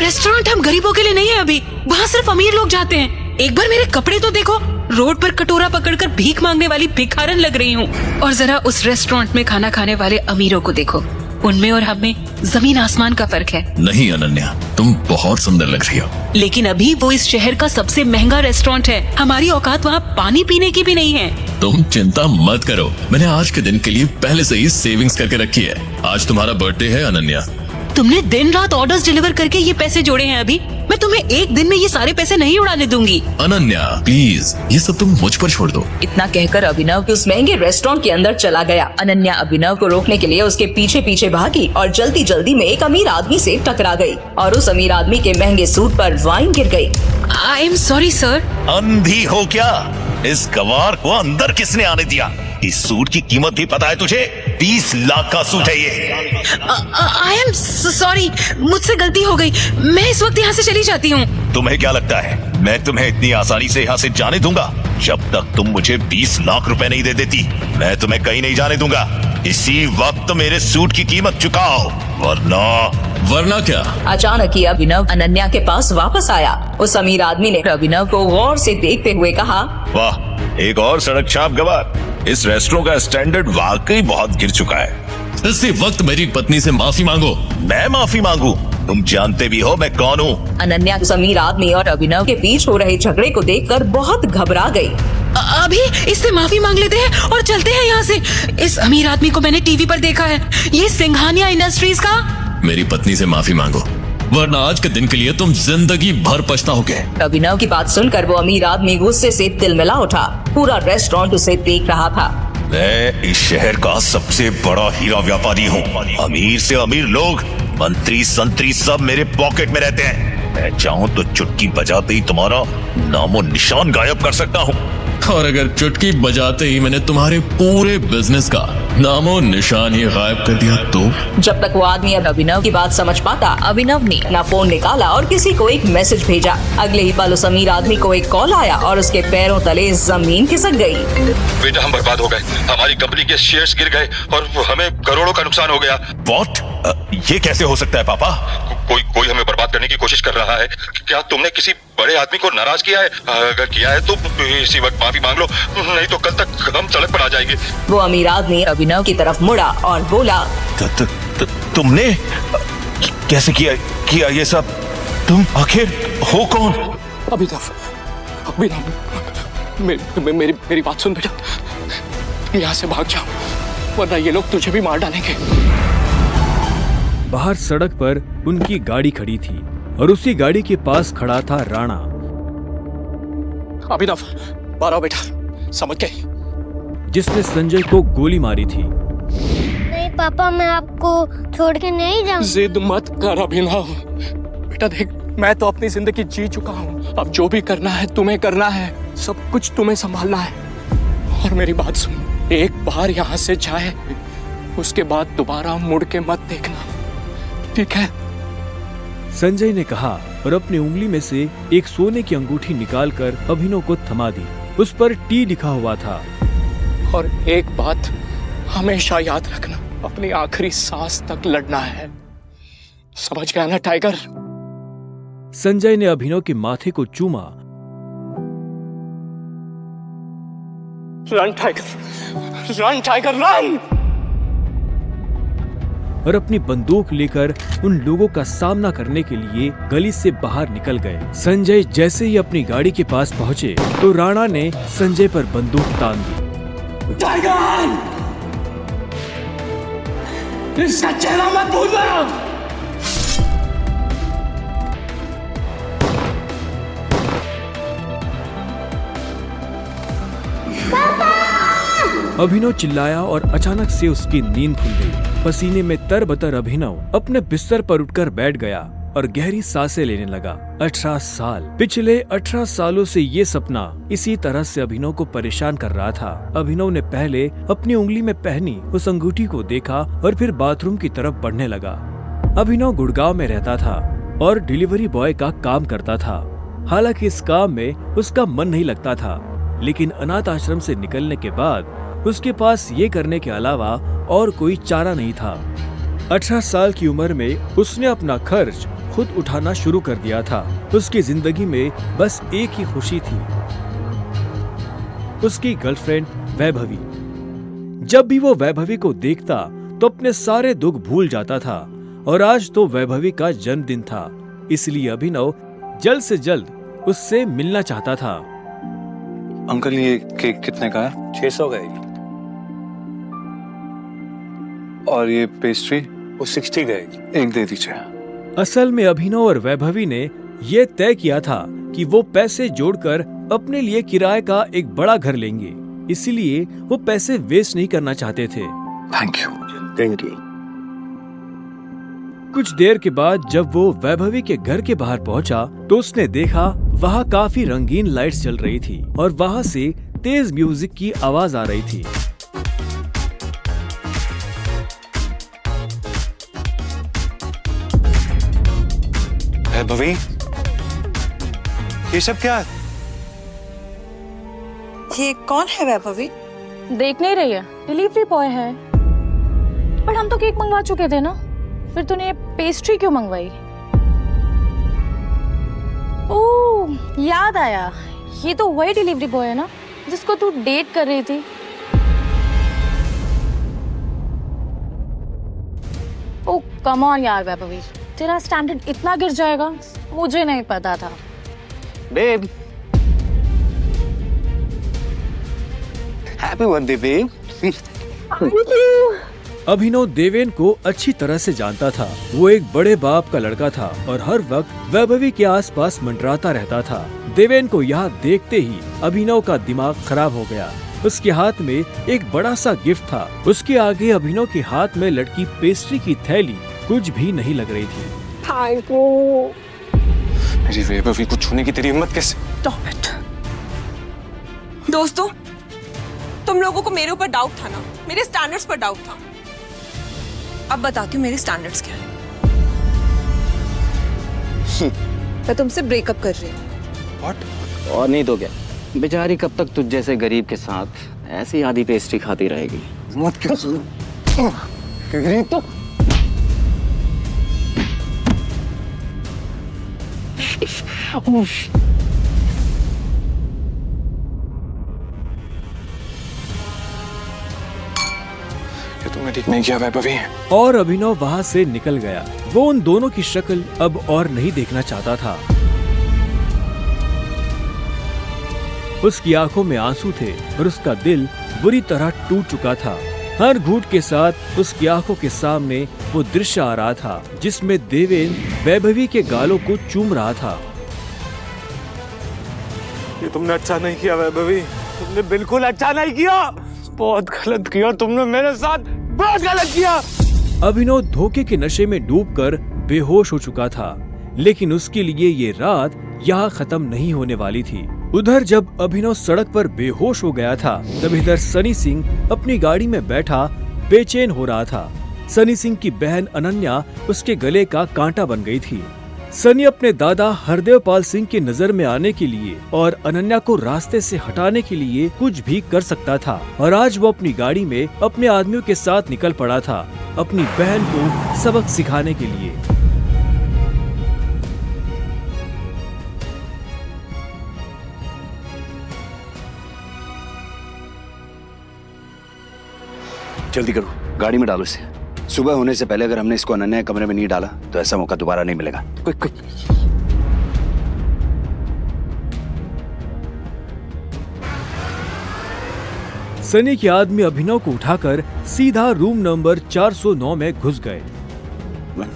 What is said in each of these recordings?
Restaurant हम गरीबों के लिए नहीं है अभी, वहाँ सिर्फ अमीर लोग जाते हैं। एक बार मेरे कपड़े तो देखो, रोड पर कटोरा पकड़कर भीख मांगने वाली भिखारन लग रही हूँ। और जरा उस रेस्टोरेंट में खाना खाने वाले अमीरों को देखो, उनमें और हमें जमीन आसमान का फर्क है। नहीं अनन्या, तुम बहुत सुंदर लग रही हो। लेकिन अभी वो इस शहर का सबसे महंगा रेस्टोरेंट है, हमारी औकात वहाँ पानी पीने की भी नहीं है। तुम चिंता मत करो, मैंने आज के दिन के लिए पहले से ही सेविंग्स करके रखी है। आज तुम्हारा बर्थडे है अनन्या। तुमने दिन रात ऑर्डर्स डिलीवर करके ये पैसे जोड़े हैं अभी, मैं तुम्हें एक दिन में ये सारे पैसे नहीं उड़ाने दूंगी। अनन्या प्लीज, ये सब तुम मुझ पर छोड़ दो। इतना कहकर अभिनव उस महंगे रेस्टोरेंट के अंदर चला गया। अनन्या अभिनव को रोकने के लिए उसके पीछे पीछे भागी और जल्दी जल्दी में एक अमीर आदमी से टकरा गई और उस अमीर आदमी के महंगे सूट पर वाइन गिर गई। I am sorry sir. अंधी हो क्या? इस गवार को अंदर किसने आने दिया? इस सूट की कीमत भी पता है तुझे? 20 लाख का सूट है ये। आई एम सॉरी, मुझसे गलती हो गई, मैं इस वक्त यहाँ से चली जाती हूँ। तुम्हें क्या लगता है मैं तुम्हें इतनी आसानी से यहाँ से जाने दूंगा? जब तक तुम मुझे 20 लाख रुपए नहीं दे देती, मैं तुम्हें कहीं नहीं जाने दूंगा। इसी वक्त मेरे सूट की कीमत चुकाओ, वरना क्या? अचानक ही अभिनव अनन्या के पास वापस आया। उस अमीर आदमी ने अभिनव को गौर से देखते हुए कहा, वाह, एक और सड़क छाप गवार। इस रेस्टोरेंट का स्टैंडर्ड वाकई बहुत गिर चुका है। इसी वक्त मेरी पत्नी से माफी मांगो। मैं माफी मांगू? तुम जानते भी हो मैं कौन हूँ। अनन्या उस अमीर आदमी और अभिनव के बीच हो रहे झगड़े को देखकर बहुत घबरा गई। अभी इससे माफी मांग लेते हैं और चलते हैं यहाँ से। इस अमीर आदमी को मैंने टीवी पर देखा है, ये सिंघानिया इंडस्ट्रीज का। मेरी पत्नी से माफी मांगो, वरना आज के दिन के लिए तुम जिंदगी भर पछताओगे। अभिनव की बात सुनकर वो अमीर आदमी गुस्से से तिलमिला उठा। पूरा रेस्टोरेंट उसे देख रहा था। मैं इस शहर का सबसे बड़ा हीरा व्यापारी हूँ। अमीर से अमीर लोग, मंत्री संतरी सब मेरे पॉकेट में रहते हैं। मैं चाहूँ तो चुटकी बजाते ही तुम्हारा नामो निशान गायब कर सकता हूँ। और अगर चुटकी बजाते ही मैंने तुम्हारे पूरे बिजनेस का नामो निशान ही गायब कर दिया तो? जब तक वो आदमी अभिनव की बात समझ पाता, अभिनव ने अपना फोन निकाला और किसी को एक मैसेज भेजा। अगले ही पल उस अमीर आदमी को एक कॉल आया और उसके पैरों तले जमीन खिसक गई। बेटा हम बर्बाद हो गए, हमारी कंपनी के शेयर्स गिर गए और हमें करोड़ों का नुकसान हो गया। What? ये कैसे हो सकता है पापा? कोई हमें बर्बाद करने की कोशिश कर रहा है। क्या तुमने किसी बड़े आदमी को नाराज किया है? अगर किया है तो इसी वक्त माफी मांग लो, नहीं तो कल तक हम सड़क पर आ जाएंगे। वो अमीर आदमी अभिनव की तरफ मुड़ा और बोला, तुमने कैसे किया ये सब? तुम आखिर हो कौन? अभिनव, मेरी बात सुन बेटा, यहाँ से भाग जाओ वरना ये लोग तुझे भी मार डालेंगे। बाहर सड़क पर उनकी गाड़ी खड़ी थी और उसी गाड़ी के पास खड़ा था राणा। अभिनव, बाहर आओ बेटा, समझ गए? जिसने संजय को गोली मारी थी। नहीं पापा, मैं आपको छोड़ के नहीं जाऊंगा। जिद मत कर अभिनव। बेटा देख, मैं तो अपनी जिंदगी जी चुका हूँ। अब जो भी करना है तुम्हें करना है, सब कुछ तुम्हें संभालना है। और मेरी बात सुन, एक बार यहाँ से जाए, उसके बाद दोबारा मुड़ के मत देखना, ठीक है? संजय ने कहा और अपनी उंगली में से एक सोने की अंगूठी निकालकर अभिनव को थमा दी। उस पर टी लिखा हुआ था। और एक बात हमेशा याद रखना, अपनी आखिरी सांस तक लड़ना है, समझ गया ना टाइगर? संजय ने अभिनव के माथे को चूमा। Run tiger, run tiger run! और अपनी बंदूक लेकर उन लोगों का सामना करने के लिए गली से बाहर निकल गए। संजय जैसे ही अपनी गाड़ी के पास पहुंचे तो राणा ने संजय पर बंदूक तान दी। टाइगर, इसका चेहरा मत भूलना। अभिनव चिल्लाया और अचानक से उसकी नींद खुल गई। पसीने में तरबतर अभिनव अपने बिस्तर पर उठकर बैठ गया और गहरी सांसें लेने लगा। 18 साल, पिछले 18 सालों से ये सपना इसी तरह से अभिनव को परेशान कर रहा था। अभिनव ने पहले अपनी उंगली में पहनी उस अंगूठी को देखा और फिर बाथरूम की तरफ बढ़ने लगा। अभिनव गुड़गांव में रहता था और डिलीवरी बॉय का काम करता था। हालांकि इस काम में उसका मन नहीं लगता था, लेकिन अनाथ आश्रम से निकलने के बाद उसके पास ये करने के अलावा और कोई चारा नहीं था। 18 साल की उम्र में उसने अपना खर्च खुद उठाना शुरू कर दिया था। उसकी जिंदगी में बस एक ही खुशी थी, उसकी गर्लफ्रेंड वैभवी। जब भी वो वैभवी को देखता तो अपने सारे दुख भूल जाता था और आज तो वैभवी का जन्मदिन था, इसलिए अभिनव जल्द से जल्द उससे मिलना चाहता था। अंकल ये केक कितने का है? 600 गएगी। और ये पेस्ट्री? वो 60 गएगी। एक दे दीजिए। असल में अभिनव और वैभवी ने ये तय किया था कि वो पैसे जोड़कर अपने लिए किराए का एक बड़ा घर लेंगे, इसीलिए वो पैसे वेस्ट नहीं करना चाहते थे। Thank you. Thank you. कुछ देर के बाद जब वो वैभवी के घर के बाहर पहुंचा तो उसने देखा वहाँ काफी रंगीन लाइट्स जल रही थी और वहाँ से तेज म्यूजिक की आवाज आ रही थी। वैभवी, ये सब क्या है? ये कौन है वैभवी? देख नहीं रही है, डिलीवरी बॉय है। पर हम तो केक मंगवा चुके थे ना, फिर तूने ये पेस्ट्री क्यों मंगवाई? ओह, याद आया, ये तो वही डिलीवरी बॉय है ना जिसको तू डेट कर रही थी। ओह कम ऑन यार वैभवी, तेरा स्टैंडर्ड इतना गिर जाएगा मुझे नहीं पता था। Babe, happy birthday babe. Abhinav Deven को अच्छी तरह से जानता था। वो एक बड़े बाप का लड़का था और हर वक्त वैभवी के आसपास मंडराता रहता था। देवेन को यहाँ देखते ही अभिनव का दिमाग खराब हो गया। उसके हाथ में एक बड़ा सा गिफ्ट था, उसके आगे अभिनव के हाथ में लटकी पेस्ट्री की थैली कुछ भी नहीं लग रही थी। Thank you. मेरी वैभवी को छूने की तेरी हिम्मत कैसे? Stop it। दोस्तों, तुम लोगों को मेरे ऊपर डाउट था ना, मेरे स्टैंडर्ड्स पर डाउट था। अब बताती हूँ मेरे स्टैंडर्ड्स क्या है। मैं तुमसे ब्रेकअप कर रही हूँ। What? और नहीं तो क्या, बेचारी कब तक तुझ जैसे गरीब के साथ ऐसी आधी पेस्ट्री खाती रहेगी। मत क्या सुनो। गरीब तो ये तुमने ठीक नहीं किया वैभवी। और अभिनव वहाँ से निकल गया। वो उन दोनों की शक्ल अब और नहीं देखना चाहता था। उसकी आंखों में आंसू थे और उसका दिल बुरी तरह टूट चुका था। हर घूंट के साथ उसकी आंखों के सामने वो दृश्य आ रहा था जिसमें देवेन वैभवी के गालों को चूम रहा था। ये तुमने अच्छा नहीं किया वैभवी, तुमने बिल्कुल अच्छा नहीं किया। बहुत गलत किया तुमने मेरे साथ, बहुत गलत किया। अभिनव धोखे के नशे में डूबकर बेहोश हो चुका था, लेकिन उसके लिए ये रात यहाँ खत्म नहीं होने वाली थी। उधर जब अभिनव सड़क पर बेहोश हो गया था तब इधर सनी सिंह अपनी गाड़ी में बैठा बेचैन हो रहा था। सनी सिंह की बहन अनन्या उसके गले का कांटा बन गई थी। सनी अपने दादा हरदेव पाल सिंह की नजर में आने के लिए और अनन्या को रास्ते से हटाने के लिए कुछ भी कर सकता था और आज वो अपनी गाड़ी में अपने आदमियों के साथ निकल पड़ा था अपनी बहन को सबक सिखाने के लिए। जल्दी करो, गाड़ी में डालो इसे। सुबह होने से पहले अगर हमने इसको अनन्या के कमरे में नहीं डाला तो ऐसा मौका दोबारा नहीं मिलेगा। क्विक। सनी के आदमी अभिनव को उठाकर सीधा रूम नंबर 409 में घुस गए।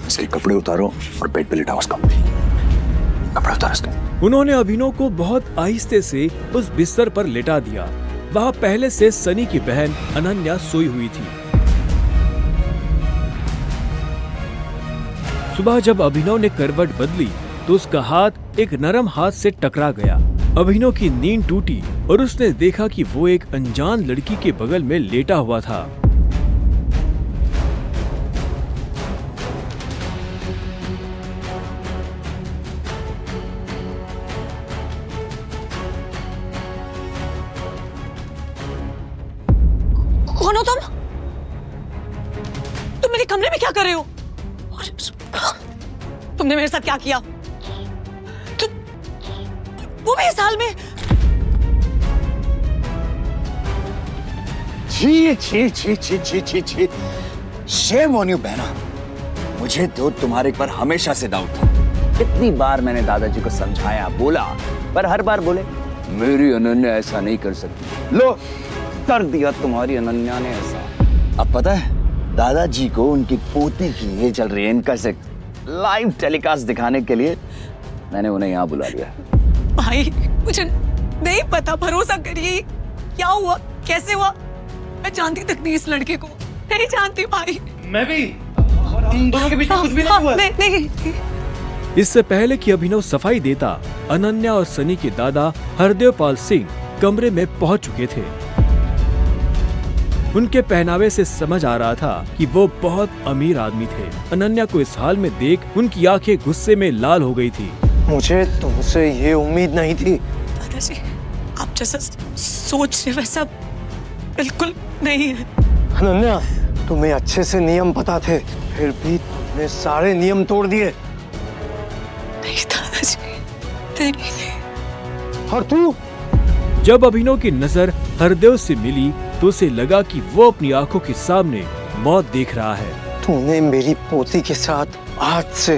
इसके कपड़े उतारो और बेड पे लिटाओ उसको। कपड़े उतारो इसके। उन्होंने अभिनव को बहुत आहिस्ते से उस बिस्तर पर लेटा दिया। वहाँ पहले से सनी की बहन अनन्या सोई हुई थी। सुबह जब अभिनव ने करवट बदली तो उसका हाथ एक नरम हाथ से टकरा गया। अभिनव की नींद टूटी और उसने देखा कि वो एक अनजान लड़की के बगल में लेटा हुआ था। कौन हो तुम? तुम मेरे कमरे में क्या कर रहे हो? तुमने मेरे साथ क्या किया? वो भी इस हाल में? छी छी छी छी छी छी छी, शेम ऑन यू बहना। मुझे तो तुम्हारे पर हमेशा से डाउट था। कितनी बार मैंने दादाजी को समझाया, बोला, पर हर बार बोले मेरी अनन्या ऐसा नहीं कर सकती। लो, कर दिया तुम्हारी अनन्या ने ऐसा। अब पता है दादाजी को उनकी पोती की ये चल रही है इनका से लाइव टेलीकास्ट दिखाने के लिए मैंने उन्हें यहाँ बुला लिया। भाई मुझे नहीं पता, भरोसा करिए। क्या हुआ, कैसे हुआ? मैं जानती तक नहीं इस लड़के को, नहीं जानती भाई। मैं भी, हम दोनों के बीच में कुछ भी नहीं हुआ। नहीं। इससे पहले कि अभिनव सफाई देता, अनन्या और सनी के दादा हरदेव पाल सिंह कमरे में पहुंच चुके थे। उनके पहनावे से समझ आ रहा था कि वो बहुत अमीर आदमी थे। अनन्या को इस हाल में देख उनकी आंखें गुस्से में लाल हो गई थी। मुझे तुमसे ये उम्मीद नहीं थी। दादाजी, आप जैसा सोच रहे वैसा बिल्कुल नहीं है। अनन्या, तुम्हें अच्छे से नियम पता थे, फिर भी तुमने सारे नियम तोड़ दिए। नहीं दादाजी, नहीं। और तू? जब अभिनव की नजर हरदेव से मिली तो उसे लगा कि वो अपनी आंखों के सामने मौत देख रहा है। तूने मेरी पोती के साथ आज से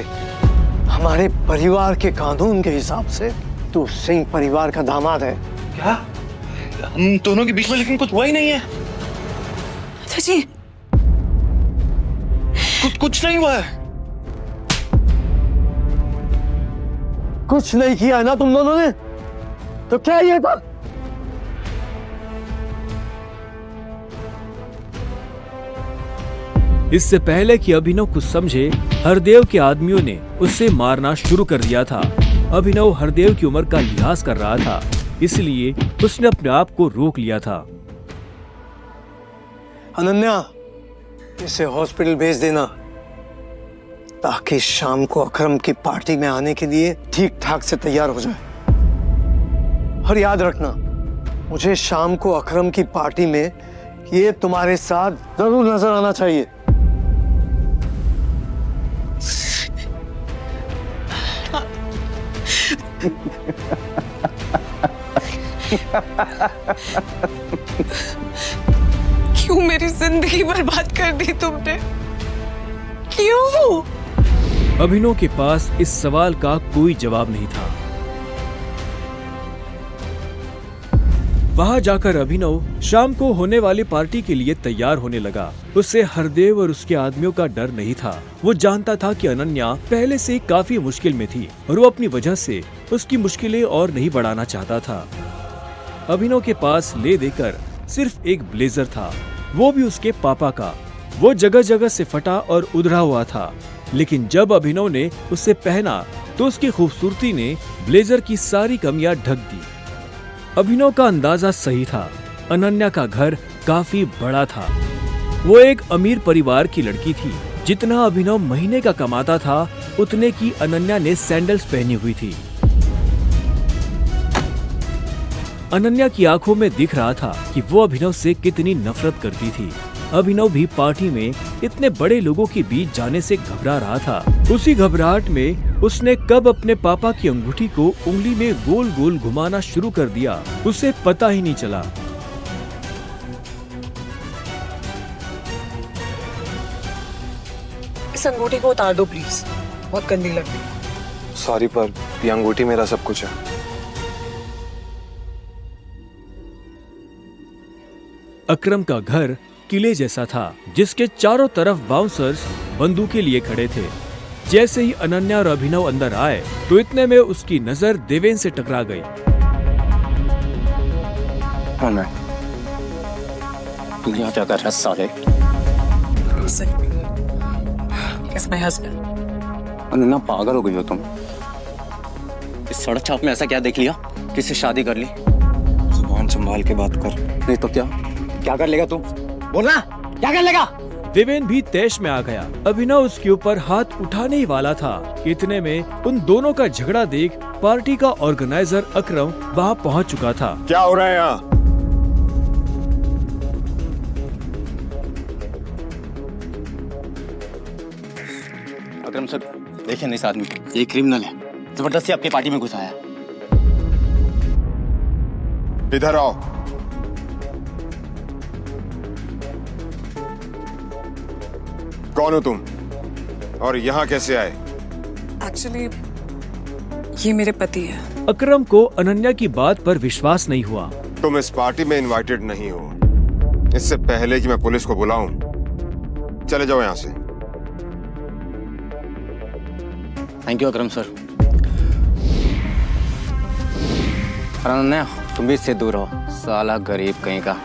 हमारे परिवार के कानून के हिसाब से तू सिंह परिवार का दामाद है। क्या? हम दोनों के बीच में लेकिन कुछ हुआ ही नहीं है। दादाजी, कुछ नहीं हुआ है। कुछ नहीं किया है ना तुम दोनों ने? तो क्या ये था? इससे पहले कि अभिनव कुछ समझे, हरदेव के आदमियों ने उसे मारना शुरू कर दिया था। अभिनव हरदेव की उम्र का लिहाज कर रहा था, इसलिए उसने अपने आप को रोक लिया था। अनन्या, इसे हॉस्पिटल भेज देना ताकि शाम को अकरम की पार्टी में आने के लिए ठीक ठाक से तैयार हो जाए। और याद रखना, मुझे शाम को अकरम की पार्टी में ये तुम्हारे साथ जरूर नजर आना चाहिए। क्यों मेरी जिंदगी बर्बाद कर दी तुमने? क्यों? अभिनव के पास इस सवाल का कोई जवाब नहीं था। वहां जाकर अभिनव शाम को होने वाली पार्टी के लिए तैयार होने लगा। उसे हरदेव और उसके आदमियों का डर नहीं था। वो जानता था कि अनन्या पहले से काफी मुश्किल में थी और वो अपनी वजह से उसकी मुश्किलें और नहीं बढ़ाना चाहता था। अभिनव के पास ले देकर सिर्फ एक ब्लेजर था, वो भी उसके पापा का। वो जगह जगह से फटा और उधड़ा हुआ था, लेकिन जब अभिनव ने उसे पहना तो उसकी खूबसूरती ने ब्लेजर की सारी कमियां ढक दी। अभिनव का अंदाजा सही था। अनन्या का घर काफी बड़ा था। वो एक अमीर परिवार की लड़की थी। जितना अभिनव महीने का कमाता था, उतने की अनन्या ने सैंडल्स पहनी हुई थी। अनन्या की आंखों में दिख रहा था कि वो अभिनव से कितनी नफरत करती थी। अभिनव भी पार्टी में इतने बड़े लोगों के बीच जाने से घबरा रहा था। उसी घबराहट में उसने कब अपने पापा की अंगूठी को उंगली में गोल गोल घुमाना शुरू कर दिया, उसे पता ही नहीं चला। इस अंगूठी को उतार दो प्लीज, बहुत गंदी लग रही। सॉरी, पर ये अंगूठी मेरा सब कुछ है। अकरम का घर किले जैसा था, जिसके चारों तरफ बाउंसर्स बंदूकें लिए खड़े थे। जैसे ही अनन्या और अभिनव अंदर आए तो इतने में उसकी नजर देवेन से टकरा गई। तू यहाँ क्या कर रहा है साले? अनन्या, पागल हो गई हो तुम? इस सड़क छाप में ऐसा क्या देख लिया किससे शादी कर ली? जुबान संभाल के बात कर, नहीं तो क्या कर लेगा तू? बोलना, क्या कर लेगा? देवेन भी तैश में आ गया। अभिनव उसके ऊपर हाथ उठाने ही वाला था। इतने में उन दोनों का झगड़ा देख पार्टी का ऑर्गेनाइजर अकरम वहां पहुंच चुका था। क्या हो रहा है यहाँ? अकरम सर, देखिए इस आदमी को, ये क्रिमिनल है, जबरदस्ती आपकी पार्टी में घुसाया। इधर आओ। कौन हो तुम और यहाँ कैसे आए? एक्चुअली ये मेरे पति है। अकरम को अनन्या की बात पर विश्वास नहीं हुआ। तुम इस पार्टी में इनवाइटेड नहीं हो। इससे पहले कि मैं पुलिस को बुलाऊं, चले जाओ यहाँ से। Thank you Akram sir. Ananya, तुम भी इससे दूर हो, साला गरीब कहीं का।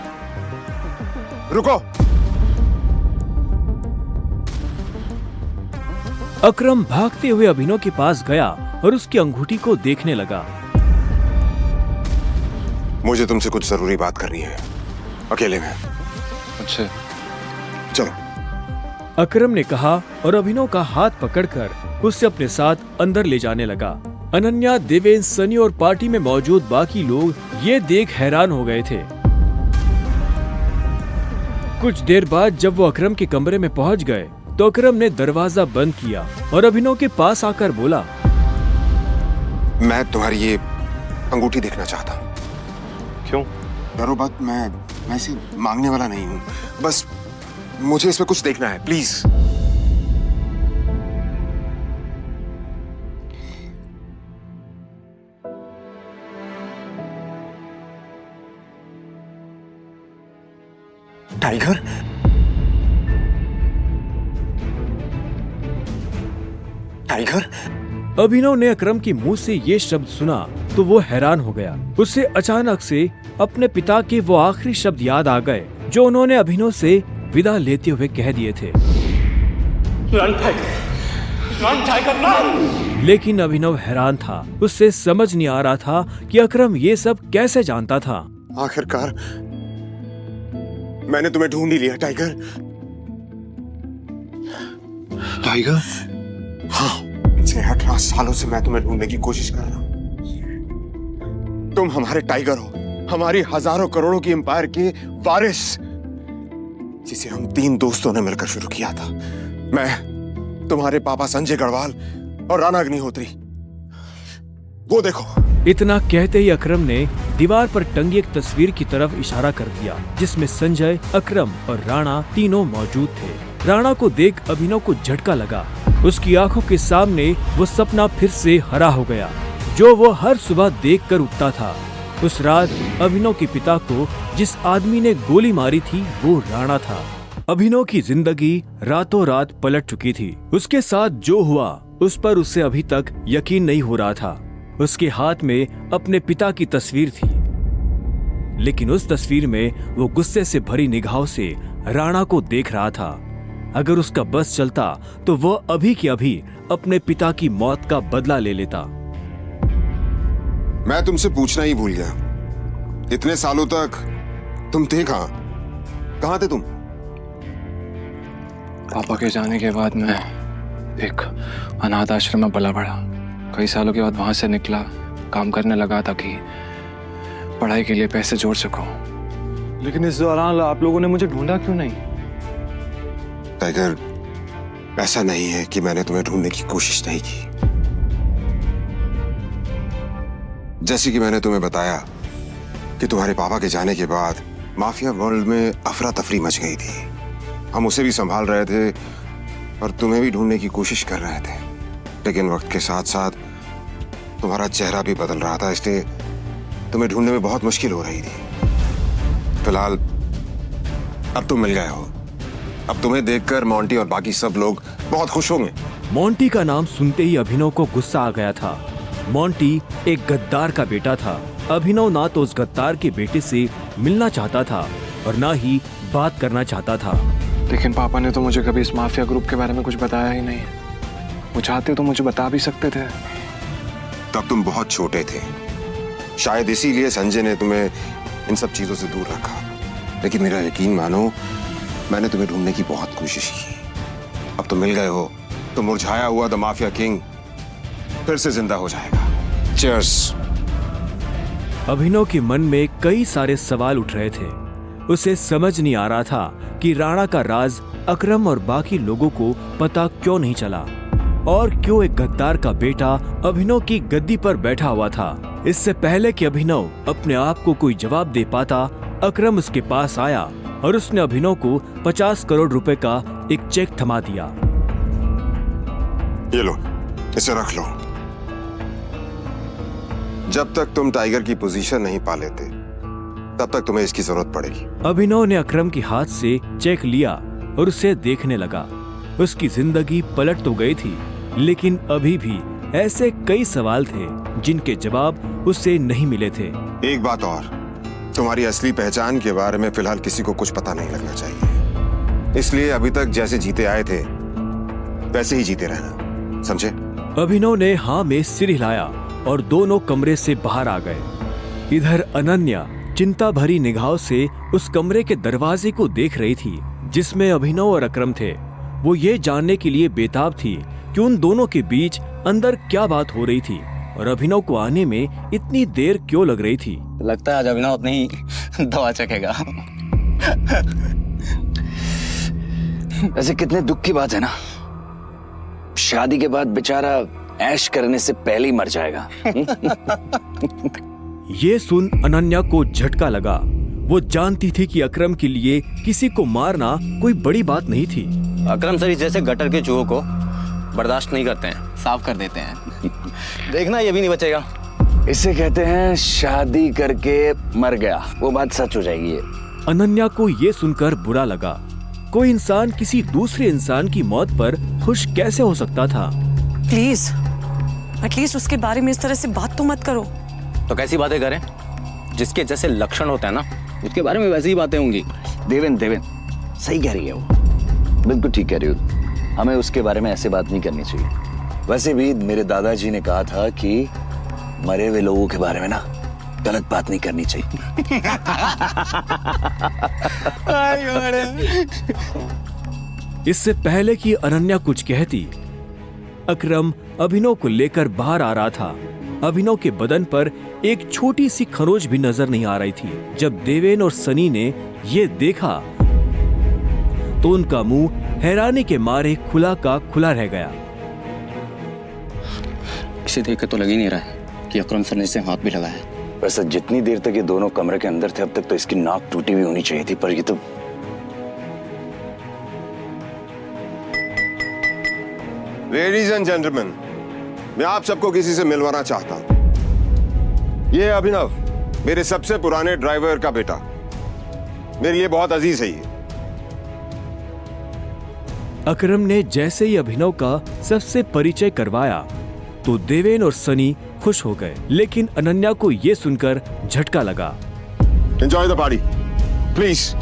रुको। अकरम भागते हुए अभिनव के पास गया और उसकी अंगूठी को देखने लगा। मुझे तुमसे कुछ जरूरी बात करनी है, अकेले में। अच्छा, चलो। अकरम ने कहा और अभिनव का हाथ पकड़कर उसे अपने साथ अंदर ले जाने लगा। अनन्या, देवेंद्र, सनी और पार्टी में मौजूद बाकी लोग ये देख हैरान हो गए थे। कुछ देर बाद जब वो अकरम के कमरे में पहुंच गए तो अकरम ने दरवाजा बंद किया और अभिनव के पास आकर बोला, मैं तुम्हारी ये अंगूठी देखना चाहता हूँ। क्यों? डरो बात, मैं ऐसे मांगने वाला नहीं हूँ, बस मुझे इसमें कुछ देखना है, प्लीज। टाइगर? टाइगर? अभिनव ने अकरम के मुंह से ये शब्द सुना तो वो हैरान हो गया। उसे अचानक से अपने पिता के वो आखिरी शब्द याद आ गए जो उन्होंने अभिनव से विदा लेते हुए कह दिए थे। Run tiger, run tiger, run! लेकिन अभिनव हैरान था। उससे समझ नहीं आ रहा था कि अकरम ये सब कैसे जानता था। आखिरकार मैंने तुम्हें ढूंढ ही लिया टाइगर। टाइगर? हाँ, 18 सालों से मैं तुम्हें ढूंढने की कोशिश कर रहा हूं। तुम हमारे टाइगर हो, हमारी हजारों करोड़ों की एम्पायर के वारिस, जिसे हम 3 दोस्तों ने मिलकर शुरू किया था। मैं, तुम्हारे पापा संजय गढ़वाल और राणा अग्निहोत्री। वो देखो। इतना कहते ही अकरम ने दीवार पर टंगी एक तस्वीर की तरफ इशारा कर दिया जिसमें संजय, अकरम और राणा तीनों मौजूद थे। राणा को देख अभिनव को झटका लगा। उसकी आंखों के सामने वो सपना फिर से हरा हो गया जो वो हर सुबह देखकर उठता था। उस रात अभिनव के पिता को जिस आदमी ने गोली मारी थी वो राणा था। अभिनव की जिंदगी रातों रात पलट चुकी थी। उसके साथ जो हुआ उस पर उसे अभी तक यकीन नहीं हो रहा था। उसके हाथ में अपने पिता की तस्वीर थी, लेकिन उस तस्वीर में वो गुस्से से भरी निगाहों से राणा को देख रहा था। अगर उसका बस चलता तो वह अभी के अभी अपने पिता की मौत का बदला ले लेता। मैं तुमसे पूछना ही भूल गया, इतने सालों तक तुम थे कहाँ? कहाँ थे तुम? पापा के जाने के बाद मैं एक अनाथ आश्रम में पला बढ़ा। कई सालों के बाद वहां से निकला, काम करने लगा ताकि पढ़ाई के लिए पैसे जोड़ सकूं। लेकिन इस दौरान आप लोगों ने मुझे ढूंढा क्यों नहीं? टाइगर, ऐसा नहीं है कि मैंने तुम्हें ढूंढने की कोशिश नहीं की। जैसे कि मैंने तुम्हें बताया कि तुम्हारे पापा के जाने के बाद माफिया वर्ल्ड में अफरा तफरी मच गई थी। हम उसे भी संभाल रहे थे और तुम्हें भी ढूंढने की कोशिश कर रहे थे, लेकिन वक्त के साथ साथ तुम्हारा चेहरा भी बदल रहा था, इसलिए तुम्हें ढूंढने में बहुत मुश्किल हो रही थी। फिलहाल अब तुम मिल गए हो। अब तुम्हें देखकर मोंटी और बाकी सब लोग बहुत खुश होंगे। मोंटी का नाम सुनते ही अभिनव को गुस्सा आ गया था। मोंटी एक गद्दार का बेटा था। अभिनव ना तो उस गद्दार के बेटे से मिलना चाहता था और ना ही बात करना चाहता था। लेकिन पापा ने तो मुझे कभी इस माफिया ग्रुप के बारे में कुछ बताया ही नहीं। वो चाहते तो मुझे बता भी सकते थे। तब तुम बहुत छोटे थे, शायद इसीलिए संजय ने तुम्हें इन सब चीजों से दूर रखा। लेकिन मेरा यकीन मानो, मैंने तुम्हें ढूंढने की बहुत कोशिश की। अब तुम मिल गए हो तो मुरझाया हुआ द माफिया किंग फिर से जिंदा हो जाएगा। चीयर्स। अभिनव के मन में कई सारे सवाल उठ रहे थे। उसे समझ नहीं आ रहा था कि राणा का राज अकरम और बाकी लोगों को पता क्यों नहीं चला। और क्यों एक गद्दार का बेटा अभिनव की गद्दी पर बैठा हुआ था। इससे पहले कि अभिनव अपने आप को कोई जवाब दे पाता, अकरम उसके पास आया और उसने अभिनव को 50 करोड़ रुपए का एक चेक थमा दिया। ये लो, इसे रख लो। जब तक तुम टाइगर की पोजीशन नहीं पा लेते तब तक तुम्हें इसकी जरूरत पड़ेगी। अभिनव ने अकरम के हाथ से चेक लिया और उसे देखने लगा। उसकी जिंदगी पलट तो गई थी, लेकिन अभी भी ऐसे कई सवाल थे जिनके जवाब उससे नहीं मिले थे। एक बात और, तुम्हारी असली पहचान के बारे में फिलहाल किसी को कुछ पता नहीं लगना चाहिए। इसलिए अभी तक जैसे जीते आए थे वैसे ही जीते रहना, समझे? अभिनव ने हाँ में सिर हिलाया और दोनों कमरे से बाहर आ गए। इधर अनन्या चिंता भरी निगाहों से उस कमरे के दरवाजे को देख रही थी जिसमें अभिनव और अकरम थे। वो ये जानने के लिए बेताब थी कि उन दोनों के बीच अंदर क्या बात हो रही थी और अभिनव को आने में इतनी देर क्यों लग रही थी। लगता है आज अभिनव अपनी दवा चखेगा। वैसे कितने दुख की बात है ना, शादी के बाद बेचारा ऐश करने से पहले ही मर जाएगा। ये सुन अनन्या को झटका लगा। वो जानती थी कि अकरम के लिए किसी को मारना कोई बड़ी बात नहीं थी। अकरम सर जैसे गटर के चूहों को बर्दाश्त नहीं करते हैं, साफ कर देते हैं। देखना ये भी नहीं बचेगा। इसे कहते हैं शादी करके मर गया, वो बात सच हो जाएगी। अनन्या को ये सुनकर बुरा लगा। कोई इंसान किसी दूसरे इंसान की मौत पर खुश कैसे हो सकता था? प्लीज एटलीस्ट उसके बारे में इस तरह से बात तो मत करो। तो कैसी बातें करें? जिसके जैसे लक्षण होते हैं ना, उसके बारे में वैसी ही बातें होंगी। देवेन सही कह रही है वो, बिल्कुल ठीक कह रही हो। हमें उसके बारे में ऐसे बात नहीं करनी चाहिए। वैसे भी मेरे दादाजी ने कहा था कि मरे हुए लोगों के बारे में ना गलत बात नहीं करनी चाहिए। इससे पहले कि अनन्या कुछ कहती, अकरम अभिनव को लेकर बाहर आ रहा था। अभिनव के बदन पर एक छोटी सी खरोच भी नजर नहीं आ रही थी। जब देवेन और सनी ने ये देखा तो उनका मुंह हैरानी के मारे खुला का खुला रह गया। इसे देख के तो लग ही नहीं रहा है कि अकरम सर ने इसे हाथ भी लगाया है। वैसे जितनी देर तक ये दोनों कमरे के अंदर थे, अब तक तो इसकी नाक टूटी हुई होनी चाहिए थी, पर ये तो लेडीज एंड जेंटलमैन, मैं आप सबको किसी से मिलवाना चाहता हूं। ये अभिनव, मेरे सबसे पुराने ड्राइवर का बेटा, मेरे लिए बहुत अजीज है ये। अकरम ने जैसे ही अभिनव का सबसे परिचय करवाया तो देवेन और सनी खुश हो गए, लेकिन अनन्या को ये सुनकर झटका लगा। Enjoy the party please.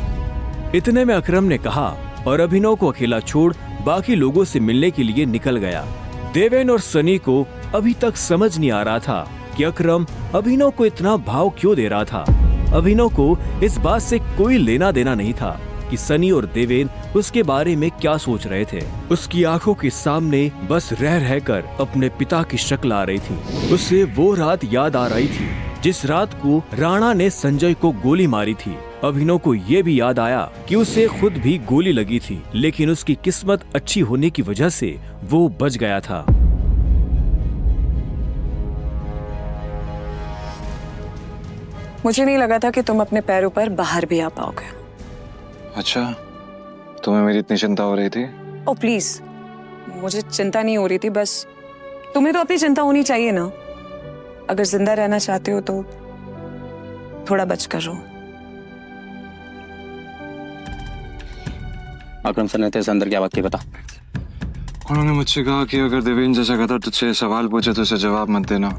इतने में अकरम ने कहा और अभिनव को अकेला छोड़ बाकी लोगों से मिलने के लिए निकल गया। देवेन और सनी को अभी तक समझ नहीं आ रहा था कि अकरम अभिनव को इतना भाव क्यों दे रहा था। अभिनव को इस बात से कोई लेना देना नहीं था कि सनी और देवेन उसके बारे में क्या सोच रहे थे। उसकी आंखों के सामने बस रह रहकर अपने पिता की शक्ल आ रही थी। उसे वो रात याद आ रही थी जिस रात को राणा ने संजय को गोली मारी थी। अभिनव को ये भी याद आया कि उसे खुद भी गोली लगी थी, लेकिन उसकी किस्मत अच्छी होने की वजह से वो बच गया था। मुझे नहीं लगा था कि तुम अपने पैरों पर बाहर भी आ पाओगे। अच्छा, तुम्हें मेरी इतनी चिंता हो रही थी? ओ प्लीज, मुझे चिंता नहीं हो रही थी, बस तुम्हें तो अपनी चिंता होनी चाहिए ना। अगर जिंदा रहना चाहते हो तो थोड़ा बचकर रहो। अकरम सर ने तेरे अंदर क्या बात की, बता। उन्होंने मुझसे कहा कि अगर देवेन जैसा गधा तुझसे सवाल पूछे तो उसे जवाब मत देना।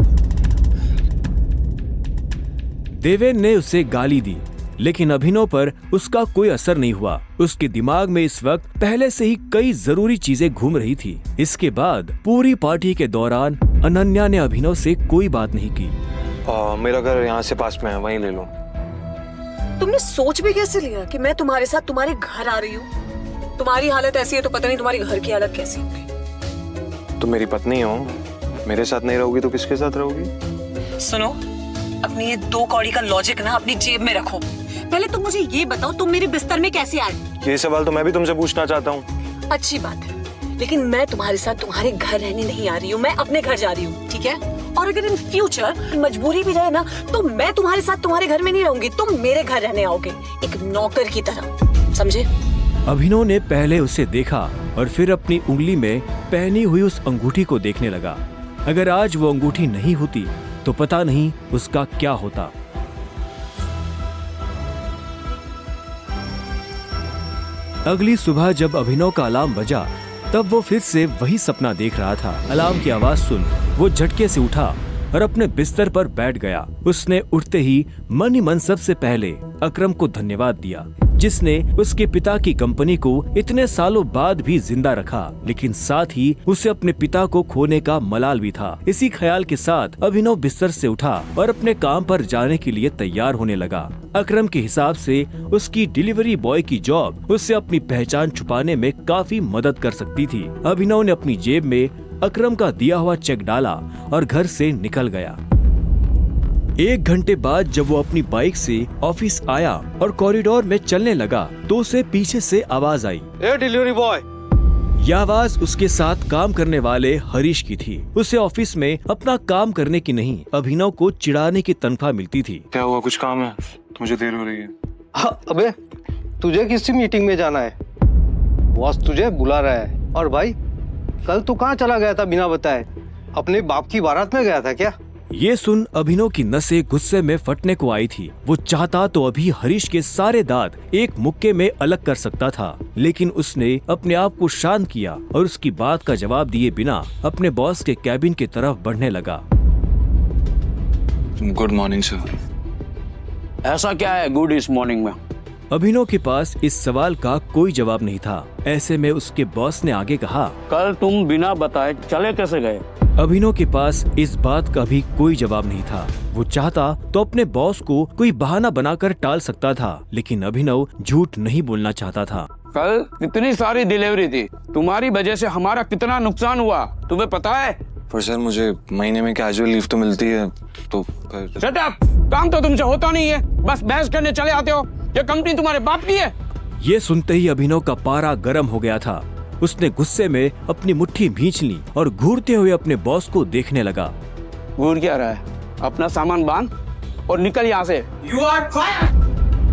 देवेन ने उसे गाली दी, लेकिन अभिनव पर उसका कोई असर नहीं हुआ। उसके दिमाग में इस वक्त पहले से ही कई जरूरी चीजें घूम रही थी। इसके बाद पूरी पार्टी के दौरान अनन्या ने अभिनव से कोई बात नहीं की। मेरा घर यहाँ से पास में है, वहीं ले लो। तुमने सोच भी कैसे लिया कि मैं तुम्हारे साथ तुम्हारे घर आ रही हूँ? तुम्हारी हालत ऐसी है तो पता नहीं तुम्हारी घर की हालत कैसी होगी। तुम मेरी पत्नी हो, मेरे साथ नहीं रहोगी तो किसके साथ रहोगी? सुनो, अपनी ये 2 कौड़ी का लॉजिक ना अपनी जेब में रखो। पहले तुम मुझे ये बताओ, तुम मेरे बिस्तर में कैसे आए? ये सवाल तो मैं भी तुमसे पूछना चाहता हूँ। अच्छी बात है, लेकिन मैं तुम्हारे साथ तुम्हारे घर रहने नहीं आ रही हूँ, मैं अपने घर जा रही हूँ, ठीक है? और अगर इन फ्यूचर मजबूरी भी रहे ना, तो मैं तुम्हारे साथ तुम्हारे घर में नहीं रहूंगी, तुम मेरे घर रहने आओगे, एक नौकर की तरह, समझे? अभिनव ने पहले उसे देखा और फिर अपनी उंगली में पहनी हुई उस अंगूठी को देखने लगा। अगर आज वो अंगूठी नहीं होती तो पता नहीं उसका क्या होता। अगली सुबह जब अभिनव का अलार्म बजा तब वो फिर से वही सपना देख रहा था। अलार्म की आवाज सुन वो झटके से उठा और अपने बिस्तर पर बैठ गया। उसने उठते ही मन ही मन सबसे पहले अकरम को धन्यवाद दिया, जिसने उसके पिता की कंपनी को इतने सालों बाद भी जिंदा रखा, लेकिन साथ ही उसे अपने पिता को खोने का मलाल भी था। इसी ख्याल के साथ अभिनव बिस्तर से उठा और अपने काम पर जाने के लिए तैयार होने लगा। अकरम के हिसाब से उसकी डिलीवरी बॉय की जॉब उसे अपनी पहचान छुपाने में काफी मदद कर सकती थी। अभिनव ने अपनी जेब में अकरम का दिया हुआ चेक डाला और घर से निकल गया। 1 घंटे बाद जब वो अपनी बाइक से ऑफिस आया और कॉरिडोर में चलने लगा तो उसे पीछे से आवाज आई, ए डिलीवरी बॉय। यह आवाज उसके साथ काम करने वाले हरीश की थी। उसे ऑफिस में अपना काम करने की नहीं, अभिनव को चिढ़ाने की तनख्वाह मिलती थी। क्या हुआ, कुछ काम है? मुझे देर हो रही है। हाँ, अबे तुझे किसी मीटिंग में जाना है, बॉस तुझे बुला रहा है। और भाई कल तू कहाँ चला गया था बिना बताए? अपने बाप की बारात में गया था क्या? ये सुन अभिनव की नसें गुस्से में फटने को आई थी। वो चाहता तो अभी हरीश के सारे दांत एक मुक्के में अलग कर सकता था, लेकिन उसने अपने आप को शांत किया और उसकी बात का जवाब दिए बिना अपने बॉस के कैबिन की तरफ बढ़ने लगा। Good morning sir. ऐसा क्या है गुड इस मॉर्निंग में? अभिनव के पास इस सवाल का कोई जवाब नहीं था। ऐसे में उसके बॉस ने आगे कहा, कल तुम बिना बताए चले कैसे गए? अभिनव के पास इस बात का भी कोई जवाब नहीं था। वो चाहता तो अपने बॉस को कोई बहाना बनाकर टाल सकता था, लेकिन अभिनव झूठ नहीं बोलना चाहता था। कल इतनी सारी डिलीवरी थी, तुम्हारी वजह से हमारा कितना नुकसान हुआ तुम्हें पता है? पर सर मुझे महीने में कैजुअल लीव तो मिलती है, तो शट अप! काम तो तुमसे होता नहीं है, बस बहस करने चले आते हो। ये कंपनी तुम्हारे बाप की है। ये सुनते ही अभिनव का पारा गर्म हो गया था। उसने गुस्से में अपनी मुट्ठी भींच ली और घूरते हुए अपने बॉस को देखने लगा। घूर क्या रहा है? अपना सामान बांध और निकल यहाँ से। You are fired!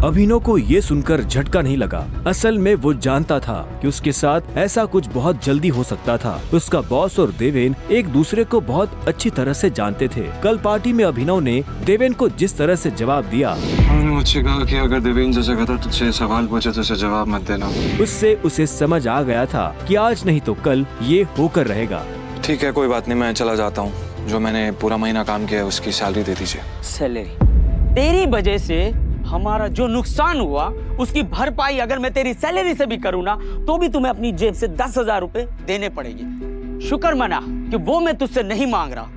अभिनव को ये सुनकर झटका नहीं लगा। असल में वो जानता था कि उसके साथ ऐसा कुछ बहुत जल्दी हो सकता था। उसका बॉस और देवेन एक दूसरे को बहुत अच्छी तरह से जानते थे। कल पार्टी में अभिनव ने देवेन को जिस तरह से जवाब दिया, उन्होंने मुझसे कहा कि अगर देवेन जैसा कहता तुझसे सवाल पूछे तो उसे जवाब मत देना। उससे उसे समझ आ गया था कि आज नहीं तो कल ये होकर रहेगा। ठीक है, कोई बात नहीं, मैं चला जाता हूँ। जो मैंने पूरा महीना काम किया है उसकी सैलरी दे दीजिए। सैलरी? तेरी वजह से हमारा जो नुकसान हुआ उसकी भरपाई अगर मैं तेरी सैलरी से भी करूँ ना, तो भी तुम्हें अपनी जेब से 10,000 रुपए देने पड़ेगी। शुक्र मना कि वो मैं तुझसे नहीं मांग रहा,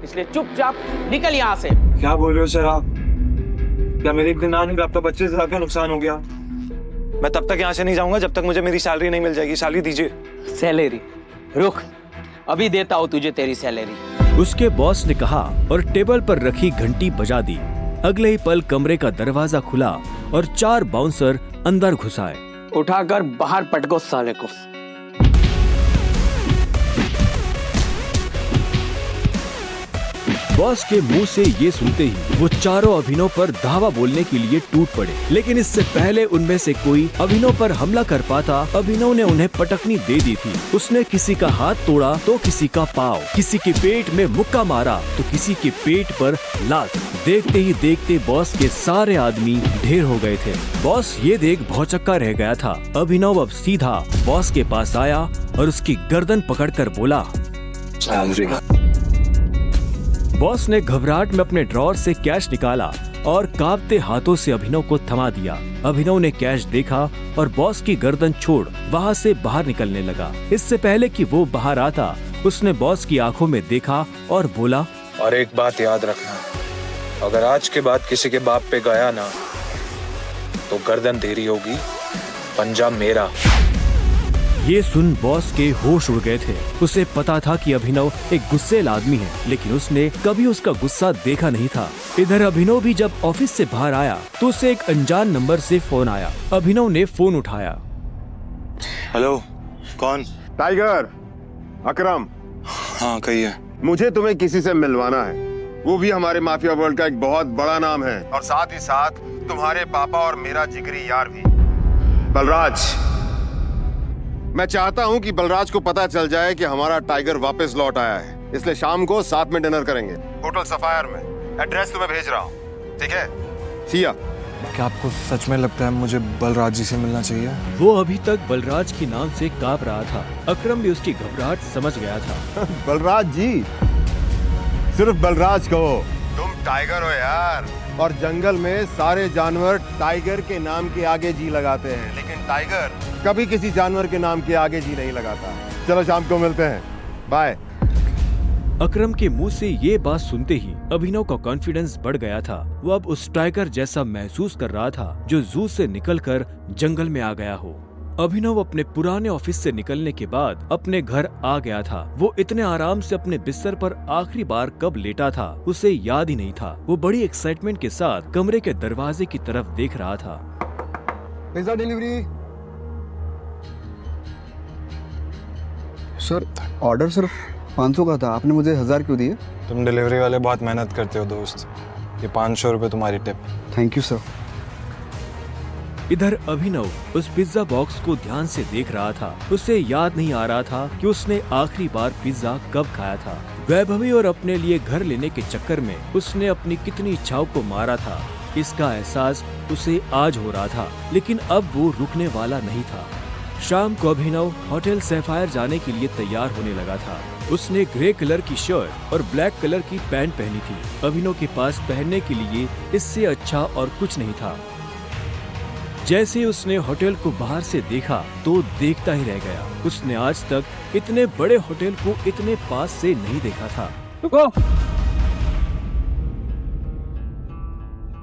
इसलिए चुपचाप निकल यहाँ से। क्या बोल रहे हो सर आप? क्या मेरे एक दिन आने में आपका 25,000 का नुकसान हो गया? मैं तब तक यहाँ से नहीं जाऊंगा जब तक मुझे मेरी सैलरी नहीं मिल जाएगी। सैलरी दीजिए। सैलरी? रुक, अभी देता हूँ तुझे तेरी सैलरी। उसके बॉस ने कहा और टेबल पर रखी घंटी बजा दी। अगले ही पल कमरे का दरवाजा खुला और 4 बाउंसर अंदर घुस आए। उठाकर बाहर पटको साले को। बॉस के मुंह से ये सुनते ही वो चारों अभिनव पर धावा बोलने के लिए टूट पड़े, लेकिन इससे पहले उनमें से कोई अभिनव पर हमला कर पाता, अभिनव ने उन्हें पटकनी दे दी थी। उसने किसी का हाथ तोड़ा तो किसी का पाँव, किसी के पेट में मुक्का मारा तो किसी के पेट पर लात। देखते ही देखते बॉस के सारे आदमी ढेर हो गए थे। बॉस ये देख भौचक्का रह गया था। अभिनव अब सीधा बॉस के पास आया और उसकी गर्दन पकड़कर बोला, बॉस ने घबराहट में अपने ड्रॉर से कैश निकाला और कांपते हाथों से अभिनव को थमा दिया। अभिनव ने कैश देखा और बॉस की गर्दन छोड़ वहाँ से बाहर निकलने लगा। इससे पहले कि वो बाहर आता, उसने बॉस की आंखों में देखा और बोला, और एक बात याद रखना, अगर आज के बाद किसी के बाप पे गया ना तो गर्दन तेरी होगी, पंजा मेरा। ये सुन बॉस के होश उड़ गए थे। उसे पता था कि अभिनव एक गुस्सेल आदमी है, लेकिन उसने कभी उसका गुस्सा देखा नहीं था। इधर अभिनव भी जब ऑफिस से बाहर आया तो उसे एक अनजान नंबर से फोन आया। अभिनव ने फोन उठाया। हेलो, कौन? टाइगर, अकरम। हाँ कहिए। मुझे तुम्हें किसी से मिलवाना है, वो भी हमारे माफिया वर्ल्ड का एक बहुत बड़ा नाम है, और साथ ही साथ तुम्हारे पापा और मेरा जिगरी यार भी, बलराज। मैं चाहता हूं कि बलराज को पता चल जाए कि हमारा टाइगर वापस लौट आया है, इसलिए शाम को साथ में डिनर करेंगे होटल सफायर में। एड्रेस तुम्हें भेज रहा हूं, ठीक है? सिया। क्या आपको सच में लगता है मुझे बलराज जी से मिलना चाहिए? वो अभी तक बलराज के नाम से कांप रहा था। अकरम भी उसकी घबराहट समझ गया था। बलराज जी, सिर्फ बलराज कहो। तुम टाइगर हो यार, और जंगल में सारे जानवर टाइगर के नाम के आगे जी लगाते हैं, लेकिन टाइगर कभी किसी जानवर के नाम के आगे जी नहीं लगाता। चलो शाम को मिलते हैं, बाय। अकरम के मुंह से ये बात सुनते ही अभिनव का कॉन्फिडेंस बढ़ गया था। वो अब उस टाइगर जैसा महसूस कर रहा था जो जू से निकलकर जंगल में आ गया हो। अभिनव अपने पुराने ऑफिस से निकलने के बाद अपने घर आ गया था। वो इतने आराम से अपने बिस्तर पर आखिरी बार कब लेटा था उसे याद ही नहीं था। वो बड़ी एक्साइटमेंट के साथ कमरे के दरवाजे की तरफ देख रहा था। Pizza delivery. सर, ऑर्डर सिर्फ 500 का था, आपने मुझे 1000 क्यों दिए? तुम डिलीवरी वाले बहुत मेहनत करते हो दोस्त, ये 500 रुपए तुम्हारी टिप। Thank you sir. इधर अभिनव उस पिज्जा बॉक्स को ध्यान से देख रहा था। उसे याद नहीं आ रहा था कि उसने आखिरी बार पिज्जा कब खाया था। वैभवी और अपने लिए घर लेने के चक्कर में उसने अपनी कितनी इच्छाओं को मारा था, इसका एहसास उसे आज हो रहा था, लेकिन अब वो रुकने वाला नहीं था। शाम को अभिनव होटल सैफायर जाने के लिए तैयार होने लगा था। उसने ग्रे कलर की शर्ट और ब्लैक कलर की पैंट पहनी थी। अभिनव के पास पहनने के लिए इससे अच्छा और कुछ नहीं था। जैसे उसने होटल को बाहर से देखा तो देखता ही रह गया। उसने आज तक इतने बड़े होटल को इतने पास से नहीं देखा था। रुको,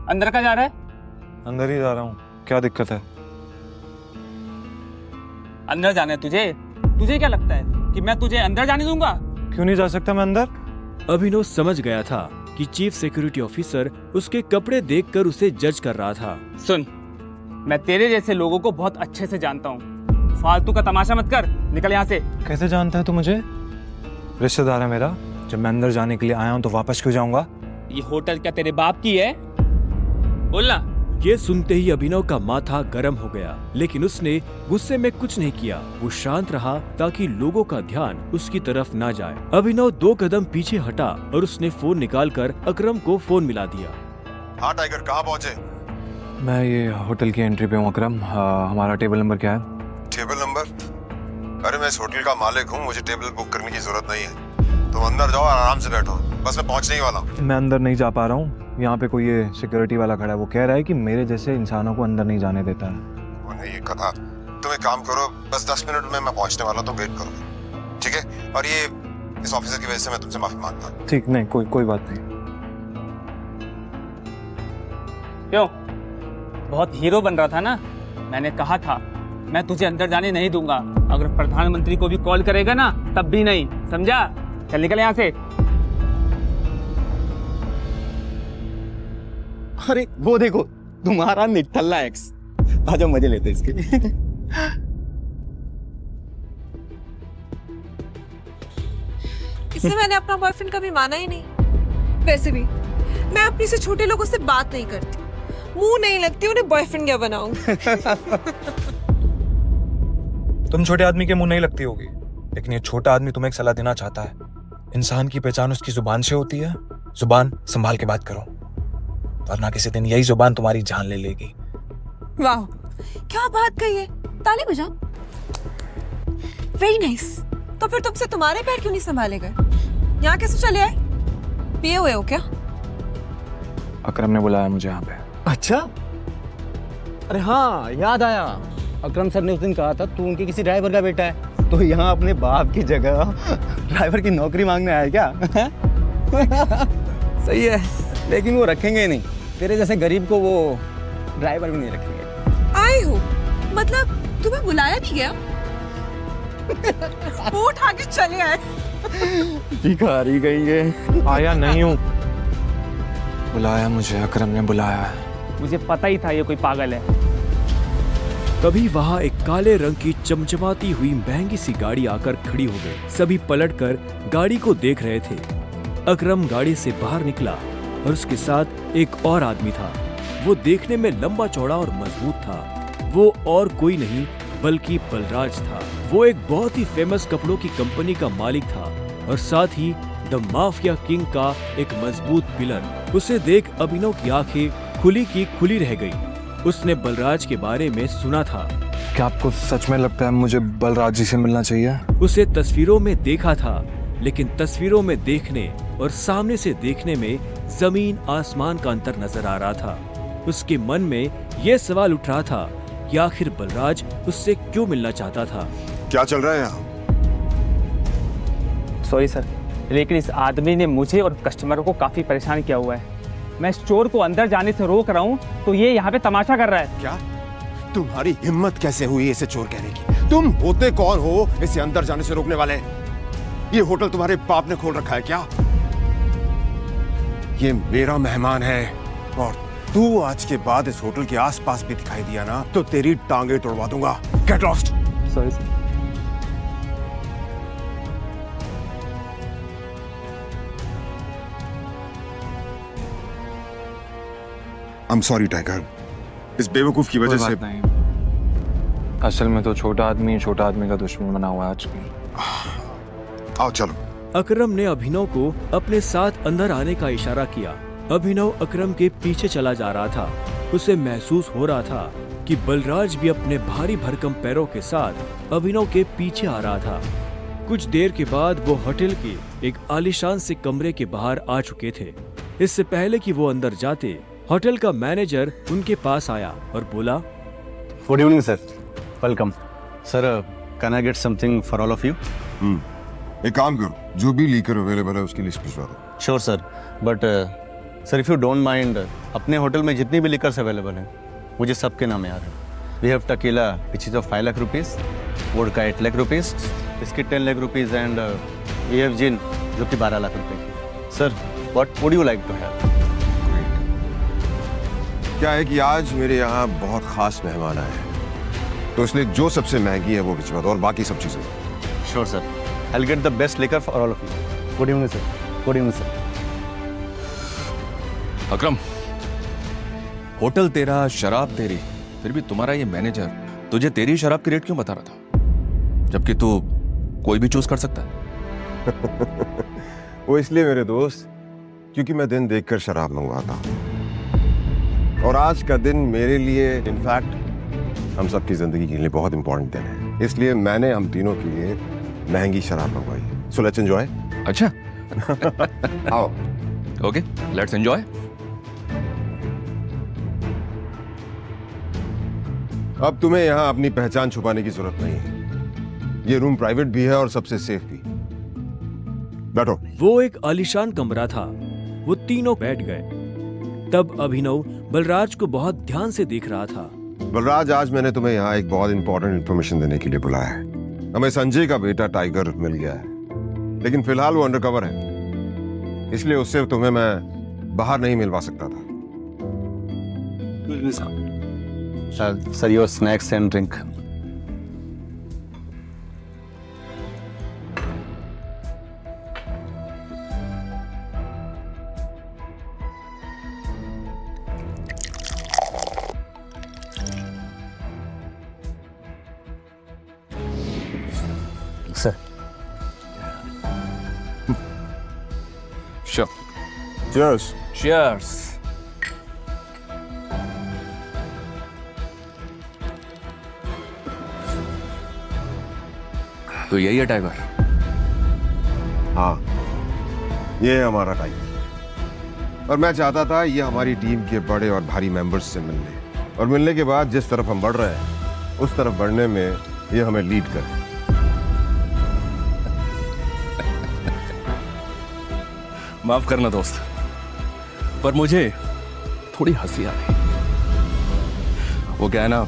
अंदर का जा रहा है? अंदर ही जा रहा हूँ, क्या दिक्कत है? अंदर जाना है तुझे? तुझे क्या लगता है कि मैं तुझे अंदर जाने दूंगा? क्यों नहीं जा सकता मैं अंदर? अभिनव समझ गया था कि चीफ सिक्योरिटी ऑफिसर उसके कपड़े देखकर उसे जज कर रहा था। सुन, मैं तेरे जैसे लोगों को बहुत अच्छे से जानता हूँ, फालतू का तमाशा मत कर, निकल यहाँ से। कैसे जानता है तू मुझे? रिश्तेदार है मेरा, जब मैं अंदर जाने के लिए आया हूँ तो वापस क्यों जाऊंगा? ये होटल क्या तेरे बाप की है? बोलना। ये सुनते ही अभिनव का माथा गर्म हो गया, लेकिन उसने गुस्से में कुछ नहीं किया। वो शांत रहा ताकि लोगों का ध्यान उसकी तरफ ना जाए। अभिनव 2 कदम पीछे हटा और उसने फोन निकालकर अकरम को फोन मिला दिया। हाँ टाइगर, कहाँ पहुँचे? मैं ये होटल की एंट्री पे हूँ अकरम। हमारा टेबल नंबर क्या है? Table number? अरे मैं इस होटल का मालिक हूँ, मुझे टेबल बुक करने की जरूरत नहीं है। तुम अंदर जाओ और आराम से बैठो, बस मैं पहुँचने ही वाला हूँ। मैं अंदर नहीं जा पा रहा हूँ, यहाँ पे कोई ये सिक्योरिटी वाला खड़ा है, वो कह रहा है कि मेरे जैसे इंसानों को अंदर नहीं जाने देता है। वो नहीं, ये कथा। तुम एक काम करो, बस 10 मिनट में मैं पहुँचने वाला, तो वेट करो, ठीक है? और ये इस ऑफिसर की वजह से मैं तुमसे माफी मांगता हूँ। ठीक, नहीं कोई बात नहीं। क्यों, बहुत हीरो बन रहा था ना? मैंने कहा था मैं तुझे अंदर जाने नहीं दूंगा। अगर प्रधानमंत्री को भी कॉल करेगा ना तब भी नहीं, समझा? चल निकल यहाँ से। अरे वो देखो, तुम्हारा निठल्ला एक्स। आजा मजे लेते इसके। इससे मैंने अपना बॉयफ्रेंड कभी माना ही नहीं। वैसे भी मैं अपनी से छोटे लोगों से बात नहीं करती, मुंह नहीं लगती उन्हें बॉयफ्रेंड क्या बनाऊं। तुम छोटे आदमी के मुंह नहीं लगती होगी, लेकिन ये छोटा आदमी तुम्हें एक सलाह देना चाहता है। इंसान की पहचान उसकी जुबान से होती है, जुबान संभाल के बात करो, वरना किसी दिन यही जुबान तुम्हारी जान ले लेगी। वाह, क्या बात कही है। ताली बजाओ। Very nice. तो फिर तुमसे तुम्हारे पैर क्यों नहीं संभाले गए? यहाँ कैसे चले आए? पिए हुए हो क्या? अकरम ने बुलाया मुझे यहाँ पे। अच्छा, अरे हाँ याद आया, अकरम सर ने उस दिन कहा था तू उनके किसी ड्राइवर का बेटा है, तो यहाँ अपने बाप की जगह ड्राइवर की नौकरी मांगने आया क्या? सही है, लेकिन वो रखेंगे नहीं, तेरे जैसे गरीब को वो ड्राइवर भी नहीं रखेंगे। आए हो मतलब तुम्हें बुलाया नहीं गया? वो उठा के चले आए। भिखारी गई है। आया नहीं हूँ, बुलाया मुझे, अकरम ने बुलाया है। मुझे पता ही था ये कोई पागल है। तभी वहाँ एक काले रंग की चमचमाती हुई महंगी सी गाड़ी आकर खड़ी हो गई। सभी पलटकर गाड़ी को देख रहे थे। अकरम गाड़ी से बाहर निकला और उसके साथ एक और आदमी था। वो देखने में लंबा चौड़ा और मजबूत था। वो और कोई नहीं बल्कि बलराज था। वो एक बहुत ही फेमस कपड़ों की कंपनी का मालिक था और साथ ही द माफिया किंग का एक मजबूत पिलर। उसे देख अभिनव की आंखें खुली की खुली रह गई। उसने बलराज के बारे में सुना था। क्या आपको सच में लगता है मुझे बलराज जी से मिलना चाहिए? उसे तस्वीरों में देखा था, लेकिन तस्वीरों में देखने और सामने से देखने में जमीन आसमान का अंतर नजर आ रहा था। उसके मन में यह सवाल उठ रहा था कि आखिर बलराज उससे क्यों मिलना चाहता था। क्या चल रहा है यहाँ? सॉरी सर, लेकिन इस आदमी ने मुझे और कस्टमरों को काफी परेशान किया हुआ है। मैं स्टोर को अंदर जाने से रोक रहा हूँ तो ये यहाँ पे तमाशा कर रहा है। क्या तुम्हारी हिम्मत कैसे हुई इसे चोर कहने की? तुम होते कौन हो इसे अंदर जाने से रोकने वाले? ये होटल तुम्हारे बाप ने खोल रखा है क्या? ये मेरा मेहमान है और तू आज के बाद इस होटल के आसपास भी दिखाई दिया ना तो तेरी टांगे तोड़वा दूंगा। Get lost. Sorry sir. I'm sorry, tiger. इस बेवकूफ की वजह से नहीं। असल में तो छोटा आदमी का दुश्मन बना हुआ है आज की। आओ चलो। अकरम ने अभिनव को अपने साथ अंदर आने का इशारा किया। अभिनव अकरम के पीछे चला जा रहा था। उसे महसूस हो रहा था कि बलराज भी अपने भारी भरकम पैरों के साथ अभिनव के पीछे आ रहा था। कुछ देर के बाद वो होटल के एक आलीशान से कमरे के बाहर आ चुके थे। इससे पहले कि वो अंदर जाते, होटल का मैनेजर उनके पास आया और बोला, good evening sir, welcome sir, can I get something for all of you? एक काम करो, जो भी लीकर अवेलेबल है उसकी लिस्ट भिजवा दो। Sure sir, but sir if you don't mind, अपने होटल में जितनी भी लिकर्स अवेलेबल हैं मुझे सबके नाम याद है। We have tequila which is of 5 lakh rupees, vodka 8 lakh rupees, biscuit 10 lakh rupees and we have gin जो कि 12 लाख रुपए की। Sir what would you like to have? क्या है कि आज मेरे यहाँ बहुत खास मेहमान आए हैं, तो इसलिए जो सबसे महंगी है वो भिजवा दो और बाकी सब चीजें। Sure sir, I will get the best liquor for all of you. Good evening sir. Good evening sir. Akram, hotel तेरा, शराब तेरी, फिर भी तुम्हारा ये मैनेजर तुझे तेरी शराब की रेट क्यों बता रहा था, जबकि तू कोई भी चूज कर सकता है? वो इसलिए मेरे दोस्त क्योंकि मैं दिन देखकर शराब मंगवाता हूँ और आज का दिन मेरे लिए, इनफैक्ट हम सबकी जिंदगी के लिए बहुत इंपॉर्टेंट दिन है, इसलिए मैंने हम तीनों के लिए महंगी शराब मंगवाई। So let's enjoy. अच्छा आओ। Okay, let's enjoy. अब तुम्हें यहाँ अपनी पहचान छुपाने की जरूरत नहीं है। ये रूम प्राइवेट भी है और सबसे सेफ भी। बैठो। वो एक आलीशान कमरा था। वो तीनों बैठ गए। तब अभिनव बलराज को बहुत ध्यान से देख रहा था। बलराज, आज मैंने तुम्हें यहाँ एक बहुत इंपॉर्टेंट इन्फॉर्मेशन देने के लिए बुलाया है। हमें संजय का बेटा टाइगर मिल गया है, लेकिन फिलहाल वो अंडरकवर है, इसलिए उससे तुम्हें मैं बाहर नहीं मिलवा सकता था। Sir, your snacks and drink. Sir. Sure. Cheers. Cheers. तो यही है टाइगर? हाँ, ये है हमारा टाइगर। और मैं चाहता था ये हमारी टीम के बड़े और भारी मेंबर्स से मिलने, और मिलने के बाद जिस तरफ हम बढ़ रहे हैं उस तरफ बढ़ने में ये हमें लीड करे। माफ करना दोस्त, पर मुझे थोड़ी हंसी आ रही। वो क्या है ना,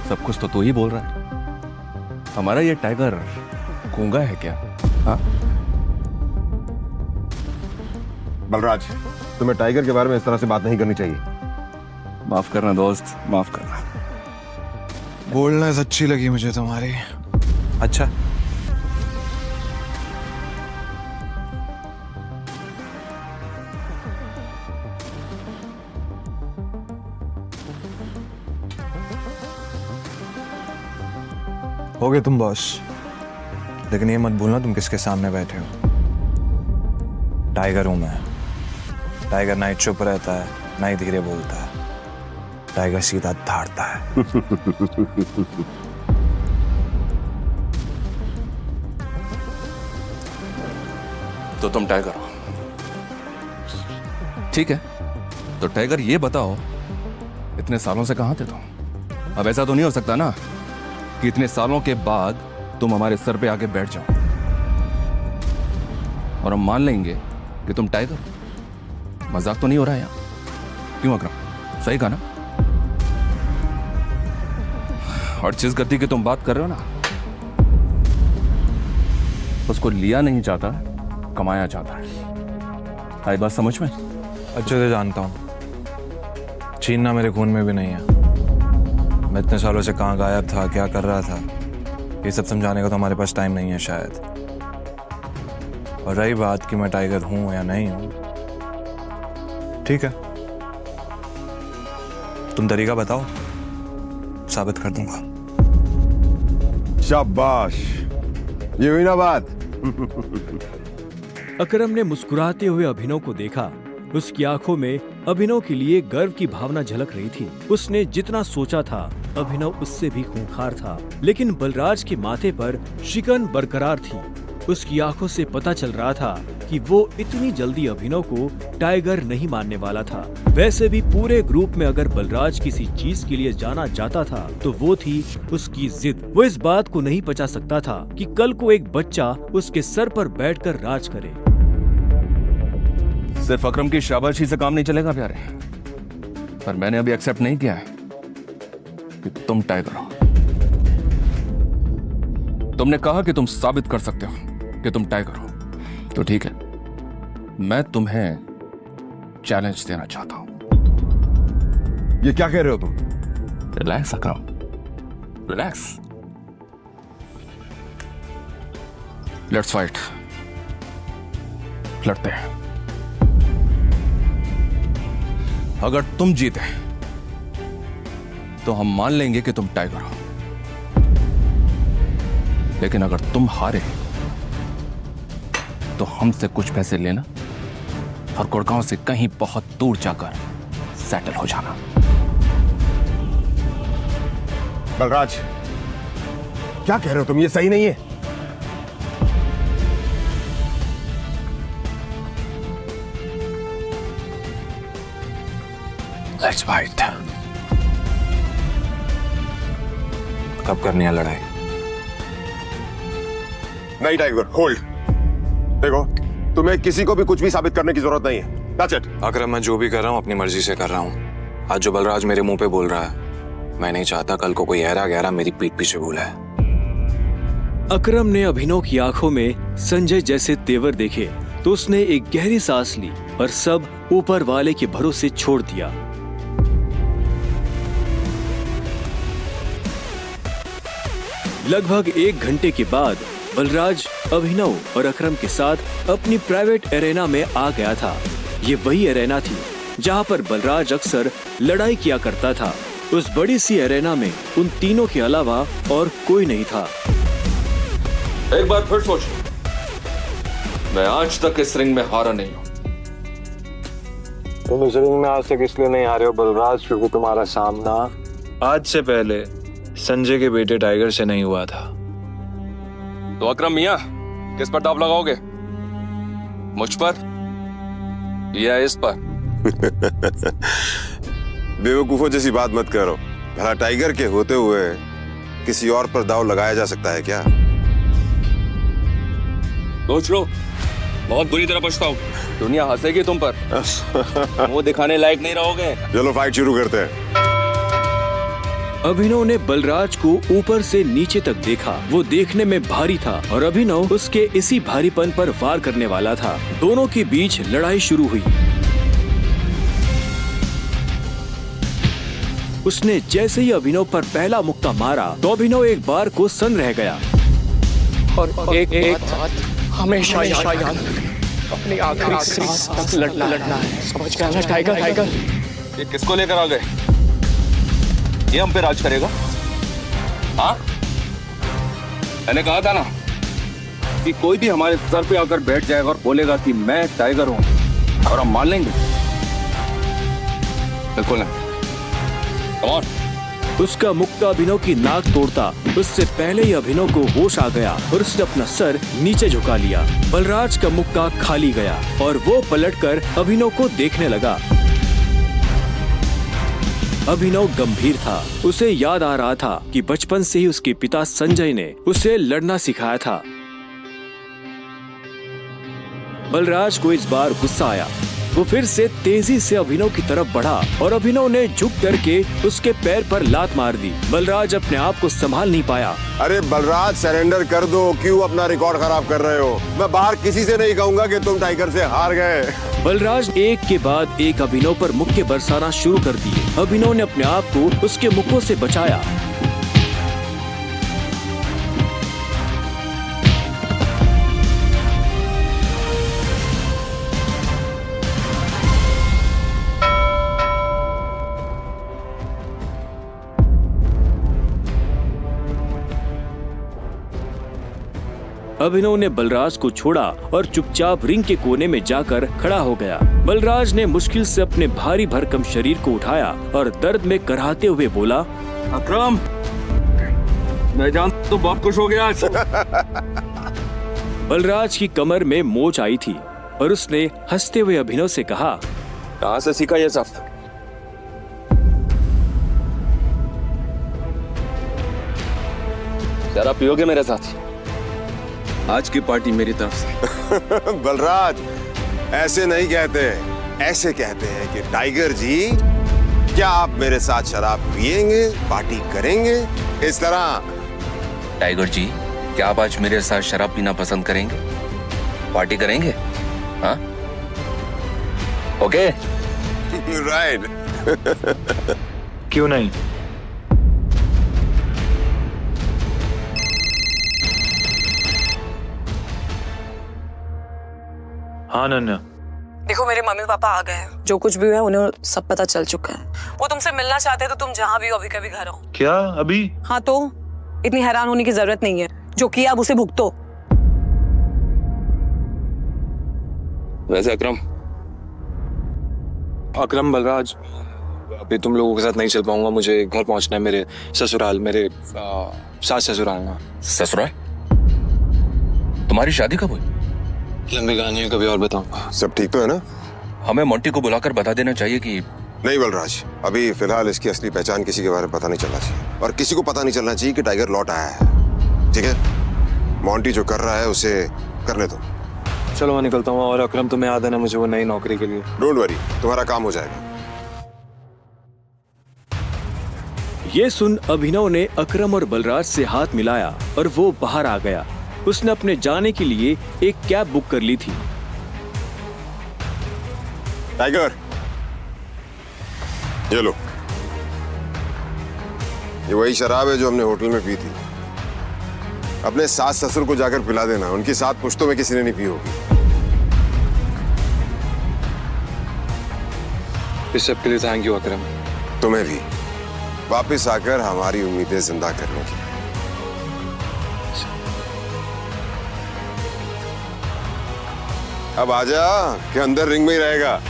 सब कुछ तो तू ही बोल रहा है। हमारा ये टाइगर गूंगा है क्या? हाँ बलराज, तुम्हें टाइगर के बारे में इस तरह से बात नहीं करनी चाहिए। माफ करना दोस्त, माफ करना। बोल्डनेस अच्छी लगी मुझे तुम्हारी। अच्छा, हो गए तुम बॉस, लेकिन ये मत भूलना तुम किसके सामने बैठे हो। टाइगर हूं मैं। टाइगर ना ही चुप रहता है, ना ही धीरे बोलता है। टाइगर सीधा धाड़ता है। तो तुम टाइगर हो, ठीक है। तो टाइगर ये बताओ, इतने सालों से कहां थे तुम? अब ऐसा तो नहीं हो सकता ना कि इतने सालों के बाद तुम हमारे सर पे आके बैठ जाओ और हम मान लेंगे कि तुम टाइगर हो। मजाक तो नहीं हो रहा है यहाँ? क्यों अकरम, सही कहा ना? और जिस गति की तुम बात कर रहे हो ना, उसको लिया नहीं जाता, कमाया जाता है। आई बात समझ में? अच्छे से जानता हूँ, छीनना मेरे खून में भी नहीं है। मैं इतने सालों से कहाँ गायब था, क्या कर रहा था, ये सब समझाने का तो हमारे पास टाइम नहीं है शायद। और रही बात कि मैं टाइगर हूं या नहीं हूं, ठीक है, तुम तरीका बताओ, साबित कर दूंगा। शाबाश, ये हुई ना बात। अकरम ने मुस्कुराते हुए अभिनव को देखा। उसकी आंखों में अभिनव के लिए गर्व की भावना झलक रही थी। उसने जितना सोचा था, अभिनव उससे भी खूंखार था, लेकिन बलराज के माथे पर शिकन बरकरार थी। उसकी आंखों से पता चल रहा था कि वो इतनी जल्दी अभिनव को टाइगर नहीं मानने वाला था। वैसे भी पूरे ग्रुप में अगर बलराज किसी चीज के लिए जाना जाता था तो वो थी उसकी जिद। वो इस बात को नहीं पचा सकता था कि कल को एक बच्चा उसके सर पर बैठकर राज करे। सिर्फ अकरम की शाबाशी से काम नहीं चलेगा प्यारे, पर मैंने अभी एक्सेप्ट नहीं किया है कि तुम टाइगर हो। तुमने कहा कि तुम साबित कर सकते हो कि तुम टाइगर हो, तो ठीक है, मैं तुम्हें चैलेंज देना चाहता हूं। ये क्या कह रहे हो तुम? Relax Akram, relax. Let's fight, लड़ते हैं। अगर तुम जीते तो हम मान लेंगे कि तुम टाइगर हो, लेकिन अगर तुम हारे तो हमसे कुछ पैसे लेना और गुड़गांव से कहीं बहुत दूर जाकर सेटल हो जाना। बलराज, क्या कह रहे हो तुम? ये सही नहीं है। Let's fight. कब करनी है लड़ाई? नहीं टाइगर, होल्ड। देखो, तुम्हें किसी को भी कुछ भी साबित करने की जरूरत नहीं है। That's it। अकरम, मैं जो भी कर रहा हूँ अपनी मर्जी से कर रहा हूँ। आज जो बलराज मेरे मुंह पे बोल रहा है, मैं नहीं चाहता कल को कोई गहरा गहरा मेरी पीठ पीछे बोला है। अकरम ने अभिनव की आंखों में संजय जैसे तेवर देखे तो उसने एक गहरी सांस ली और सब ऊपर वाले के भरोसे छोड़ दिया। लगभग 1 घंटे के बाद बलराज अभिनव और अकरम के साथ अपनी प्राइवेट एरेना में आ गया था। ये वही एरेना थी जहां पर बलराज अक्सर लड़ाई किया करता था। उस बड़ी सी एरेना में उन तीनों के अलावा और कोई नहीं था। एक बार फिर सोचो, मैं आज तक इस रिंग में हारा नहीं हूं। तुम इस रिंग में आज तक इसलिए नहीं हारे हो बलराज, क्योंकि तुम्हारा सामना आज से पहले संजय के बेटे टाइगर से नहीं हुआ था। तो अकरम मियां, किस पर दाव लगाओगे? मुझ पर या इस पर? बेवकूफों जैसी बात मत करो। भला टाइगर के होते हुए किसी और पर दाव लगाया जा सकता है क्या? सोच लो, बहुत बुरी तरह पछताओ। दुनिया हंसेगी तुम पर, मुंह दिखाने लायक नहीं रहोगे। चलो फाइट शुरू करते हैं। अभिनव ने बलराज को ऊपर से नीचे तक देखा। वो देखने में भारी था और अभिनव उसके इसी भारीपन पर वार करने वाला था। दोनों के बीच लड़ाई शुरू हुई। उसने जैसे ही अभिनव पर पहला मुक्का मारा तो अभिनव एक बार को सन्न रह गया। और एक बात हमेशा याद, अपनी आखिरी सांस तक लड़ना है, समझ गया ना टाइगर? ये किसको लेकर आ गए? ये हम पे राज करेगा? हाँ, मैंने कहा था ना कि कोई भी हमारे सर पे आकर बैठ जाएगा और बोलेगा कि मैं टाइगर हूं, और हम मान लेंगे? बिल्कुल नहीं। Come on. उसका मुक्का अभिनव की नाक तोड़ता उससे पहले ही अभिनव को होश आ गया और उसने अपना सर नीचे झुका लिया। बलराज का मुक्का खाली गया और वो पलटकर अभिनव को देखने लगा। अभिनव गंभीर था। उसे याद आ रहा था कि बचपन से ही उसके पिता संजय ने उसे लड़ना सिखाया था। बलराज को इस बार गुस्सा आया। वो फिर से तेजी से अभिनव की तरफ बढ़ा और अभिनव ने झुक करके उसके पैर पर लात मार दी। बलराज अपने आप को संभाल नहीं पाया। अरे बलराज, सरेंडर कर दो, क्यों अपना रिकॉर्ड खराब कर रहे हो? मैं बाहर किसी से नहीं कहूंगा कि तुम टाइगर से हार गए। बलराज एक के बाद एक अभिनव पर मुक्के बरसाना शुरू कर दिए। अभिनव ने अपने आप को उसके मुक्कों से बचाया। अभिनव ने बलराज को छोड़ा और चुपचाप रिंग के कोने में जाकर खड़ा हो गया। बलराज ने मुश्किल से अपने भारी भरकम शरीर को उठाया और दर्द में कराहते हुए बोला, अकरम, मैं जानता तो बहुत खुश हो गया आज। बलराज की कमर में मोच आई थी और उसने हंसते हुए अभिनव से कहा, कहाँ से सीखा ये सब? जरा पियोगे मेरे साथ? आज की पार्टी मेरी तरफ से। बलराज, ऐसे नहीं कहते, ऐसे कहते हैं कि टाइगर जी, क्या आप मेरे साथ शराब पिएंगे, पार्टी करेंगे? इस तरह। टाइगर जी, क्या आप आज मेरे साथ शराब पीना पसंद करेंगे? पार्टी करेंगे? हाँ? ओके? राइट। क्यों नहीं? हाँ नन्या। देखो, मेरे मम्मी पापा आ गए हैं। जो कुछ भी हुआ है उन्हें सब पता चल चुका है। वो तुमसे मिलना चाहते हैं तो तुम जहाँ भी हो अभी कभी घर आओ। क्या अभी? हाँ, तो इतनी हैरान होने की जरूरत नहीं है। जो किया अब उसे भुगतो। वैसे अकरम, बलराज, अभी तुम लोगों के साथ नहीं चल पाऊंगा। मुझे घर पहुंचना है, मेरे ससुराल, मेरे सास ससुराल में। ससुराल? तुम्हारी शादी कब हुई? लंबी कहानी है, कभी और बताऊंगा। सब ठीक तो है ना? हमें मोंटी को बुलाकर बता देना चाहिए कि नहीं बलराज, अभी फिलहाल इसकी असली पहचान किसी के बारे में पता नहीं चलना चाहिए और किसी को पता नहीं चलना चाहिए कि टाइगर लौट आया है। ठीक है? मोंटी जो कर रहा है उसे करने दो। चलो मैं निकलता हूँ। और अकरम, तुम्हें याद है ना मुझे वो नई नौकरी के लिए? डोंट वरी, तुम्हारा काम हो जाएगा। ये सुन अभिनव ने अकरम और बलराज से हाथ मिलाया और वो बाहर आ गया। उसने अपने जाने के लिए एक कैब बुक कर ली थी। टाइगर, ये लो। ये वही शराब है जो हमने होटल में पी थी। अपने सास ससुर को जाकर पिला देना, उनकी 7 पुश्तों में किसी ने नहीं पी होगी। इस सब के लिए थैंक यू अकरम। तुम्हें भी वापस आकर हमारी उम्मीदें जिंदा करने की। अब आजा कि अंदर रिंग में ही रहेगा।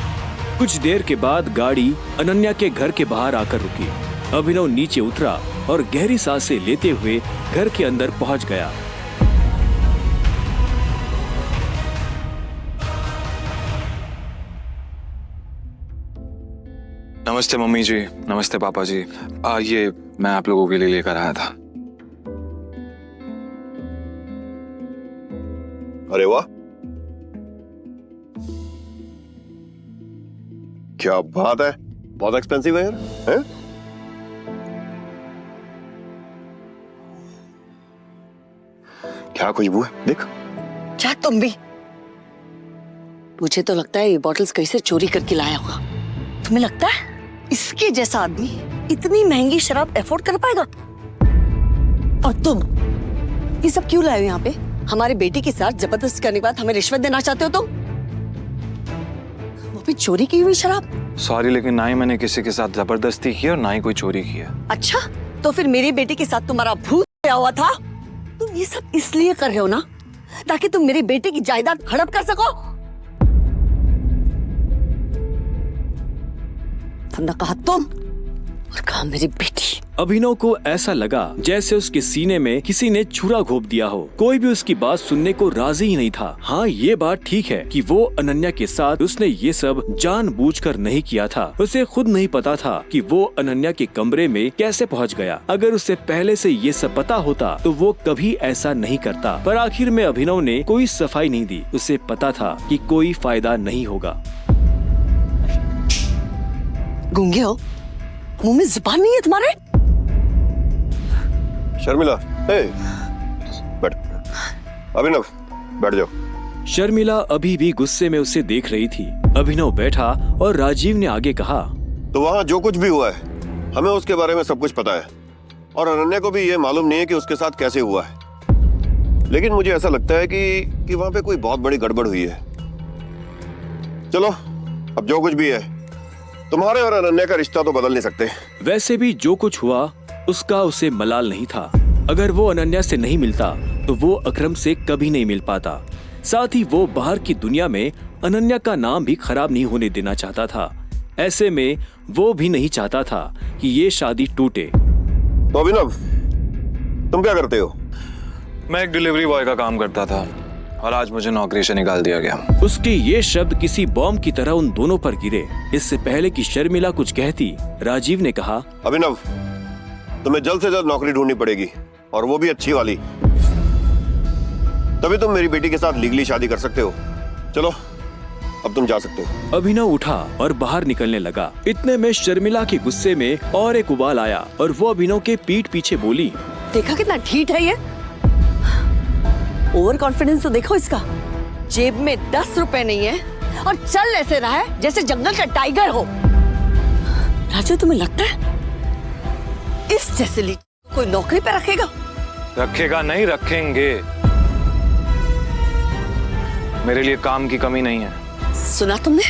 कुछ देर के बाद गाड़ी अनन्या के घर के बाहर आकर रुकी। अभिनव नीचे उतरा और गहरी सांसें लेते हुए घर के अंदर पहुंच गया। नमस्ते मम्मी जी, नमस्ते पापा जी। ये मैं आप लोगों के लिए लेकर आया था। अरे वाह, क्या बात है, बहुत एक्सपेंसिव है यार। हैं? क्या खुशबू है, देख। क्या तुम भी? मुझे तो लगता है ये बॉटल्स कहीं से चोरी करके लाया होगा। तुम्हें लगता है इसके जैसा आदमी इतनी महंगी शराब अफोर्ड कर पाएगा? और तुम ये सब क्यों लाए हो यहाँ पे? हमारे बेटे के साथ जबरदस्ती करने के बाद हमें रिश्वत देना चाहते हो तुम? वो भी चोरी की हुई शराब? सॉरी, लेकिन ना ही मैंने किसी के साथ जबरदस्ती की और ना ही कोई चोरी किया। अच्छा, तो फिर मेरे बेटे के साथ तुम्हारा भूत आया हुआ था? तुम ये सब इसलिए कर रहे हो ना ताकि तुम मेरे बेटे की जायदाद हड़प कर सको? तुमने कहा तुम और कहा मेरी बेटी। अभिनव को ऐसा लगा जैसे उसके सीने में किसी ने छुरा घोंप दिया हो। कोई भी उसकी बात सुनने को राजी ही नहीं था। हाँ, ये बात ठीक है कि वो अनन्या के साथ उसने ये सब जानबूझकर नहीं किया था। उसे खुद नहीं पता था कि वो अनन्या के कमरे में कैसे पहुंच गया। अगर उसे पहले से ये सब पता होता तो वो कभी ऐसा नहीं करता। पर आखिर में अभिनव ने कोई सफाई नहीं दी। उसे पता था कि कोई फायदा नहीं होगा। गूंगे हो? मुंह में जुबान नहीं है तुम्हारे? शर्मिला, बैठ। अभिनव, बैठ जाओ। शर्मिला अभी भी गुस्से में उसे देख रही थी। अभिनव बैठा और राजीव ने आगे कहा, तो वहाँ जो कुछ भी हुआ है हमें उसके बारे में सब कुछ पता है और अनन्या को भी ये मालूम नहीं है कि उसके साथ कैसे हुआ है। लेकिन मुझे ऐसा लगता है कि वहाँ पे कोई बहुत बड़ी गड़बड़ हुई है। चलो, अब जो कुछ भी है, तुम्हारे और अनन्या का रिश्ता तो बदल नहीं सकते। वैसे भी जो कुछ हुआ उसका उसे मलाल नहीं था। अगर वो अनन्या से नहीं मिलता तो वो अकरम से कभी नहीं मिल पाता। साथ ही वो बाहर की दुनिया में अनन्या का नाम भी खराब नहीं होने देना चाहता था। ऐसे में वो भी नहीं चाहता था कि ये शादी टूटे। तो अभिनव, तुम क्या करते हो? मैं एक डिलीवरी बॉय का काम करता था और आज मुझे नौकरी से निकाल दिया गया। उसके ये शब्द किसी बॉम्ब की तरह उन दोनों पर गिरे। इससे पहले कि शर्मिला कुछ कहती, राजीव ने कहा, अभिनव, तुम्हें जल्द से जल्द नौकरी ढूंढनी पड़ेगी और वो भी अच्छी वाली। तभी तुम मेरी बेटी के साथ लीगली शादी कर सकते हो। चलो, अब तुम जा सकते हो। अभिनव उठा और बाहर निकलने लगा। इतने में शर्मिला के गुस्से में और एक उबाल आया और वो अभिनव के पीठ पीछे बोली, देखा कितना ढीठ है ये? ओवर कॉन्फिडेंस तो देखो इसका। जेब में 10 रुपए नहीं है और चल ऐसे रहा है जैसे जंगल का टाइगर हो। राजू, तुम्हें लगता है इस जैसे ली कोई नौकरी पे रखेगा? रखेगा नहीं, रखेंगे। मेरे लिए काम की कमी नहीं है। सुना तुमने?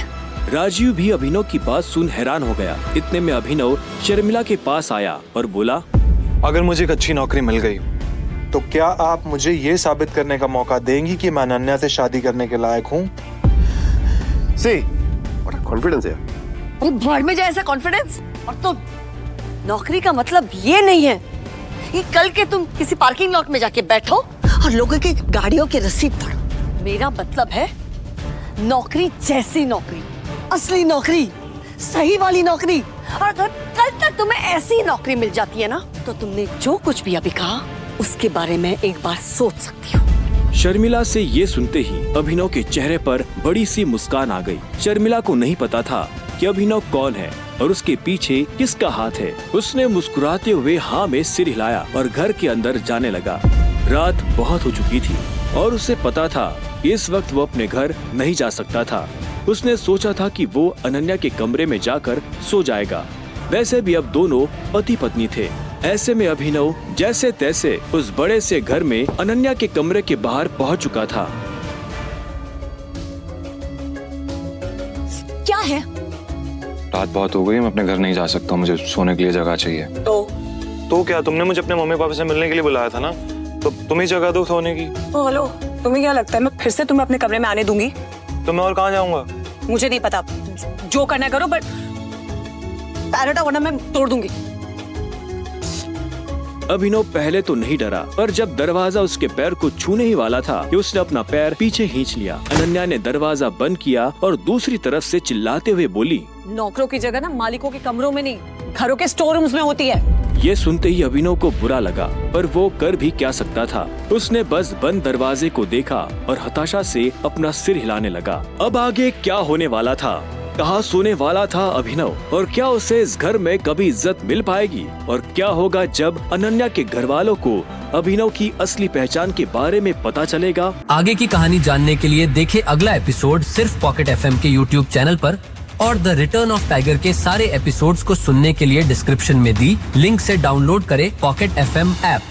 राजीव भी अभिनव की बात सुन हैरान हो गया। इतने में अभिनव शर्मिला के पास आया और बोला, अगर मुझे एक अच्छी नौकरी मिल गई तो क्या आप मुझे ये साबित करने का मौका देंगी कि मैं अनन्या से शादी करने के लायक हूँ? कॉन्फिडेंस है। अरे भाड़ में जाए ऐसा कॉन्फिडेंस। और तुम, नौकरी का मतलब ये नहीं है कि कल के तुम किसी पार्किंग लॉट में जाके बैठो और लोगों की गाड़ियों की रसीद पढ़ो। मेरा मतलब है नौकरी जैसी नौकरी, असली नौकरी, सही वाली नौकरी। और अगर कल तक तुम्हें ऐसी नौकरी मिल जाती है ना, तो तुमने जो कुछ भी अभी कहा उसके बारे में एक बार सोच सकती हो। शर्मिला से ये सुनते ही अभिनव के चेहरे पर बड़ी सी मुस्कान आ गई। शर्मिला को नहीं पता था कि अभिनव कौन है और उसके पीछे किसका हाथ है। उसने मुस्कुराते हुए हाँ में सिर हिलाया और घर के अंदर जाने लगा। रात बहुत हो चुकी थी और उसे पता था कि इस वक्त वो अपने घर नहीं जा सकता था। उसने सोचा था कि वो अनन्या के कमरे में जाकर सो जाएगा। वैसे भी अब दोनों पति पत्नी थे। ऐसे में अभिनव जैसे तैसे उस बड़े से घर में अनन्या के कमरे के बाहर पहुंच चुका था। क्या है? रात बहुत हो गई, मैं अपने घर नहीं जा सकता, मुझे सोने के लिए जगह चाहिए। तो क्या, तुमने मुझे अपने मम्मी पापा से मिलने के लिए बुलाया था ना, तो तुम ही जगह दो सोने की। हेलो, तुम्हें क्या लगता है मैं फिर से तुम्हें अपने कमरे में आने दूंगी? तो मैं और कहाँ जाऊंगा? मुझे नहीं पता, जो करना करो, बट पैर हटाओ वरना मैं तोड़ दूंगी। अभिनव पहले तो नहीं डरा, पर जब दरवाजा उसके पैर को छूने ही वाला था कि उसने अपना पैर पीछे खींच लिया। अनन्या ने दरवाजा बंद किया और दूसरी तरफ से चिल्लाते हुए बोली, नौकरों की जगह ना मालिकों के कमरों में नहीं, घरों के स्टोर रूम्स में होती है। ये सुनते ही अभिनव को बुरा लगा, पर वो कर भी क्या सकता था। उसने बस बंद दरवाजे को देखा और हताशा से अपना सिर हिलाने लगा। अब आगे क्या होने वाला था, कहाँ सोने वाला था अभिनव, और क्या उसे इस घर में कभी इज्जत मिल पाएगी, और क्या होगा जब अनन्या के घर वालों को अभिनव की असली पहचान के बारे में पता चलेगा। आगे की कहानी जानने के लिए देखें अगला एपिसोड सिर्फ पॉकेट FM के YouTube चैनल पर। और द रिटर्न ऑफ टाइगर के सारे एपिसोड्स को सुनने के लिए डिस्क्रिप्शन में दी लिंक से डाउनलोड करें पॉकेट FM ऐप।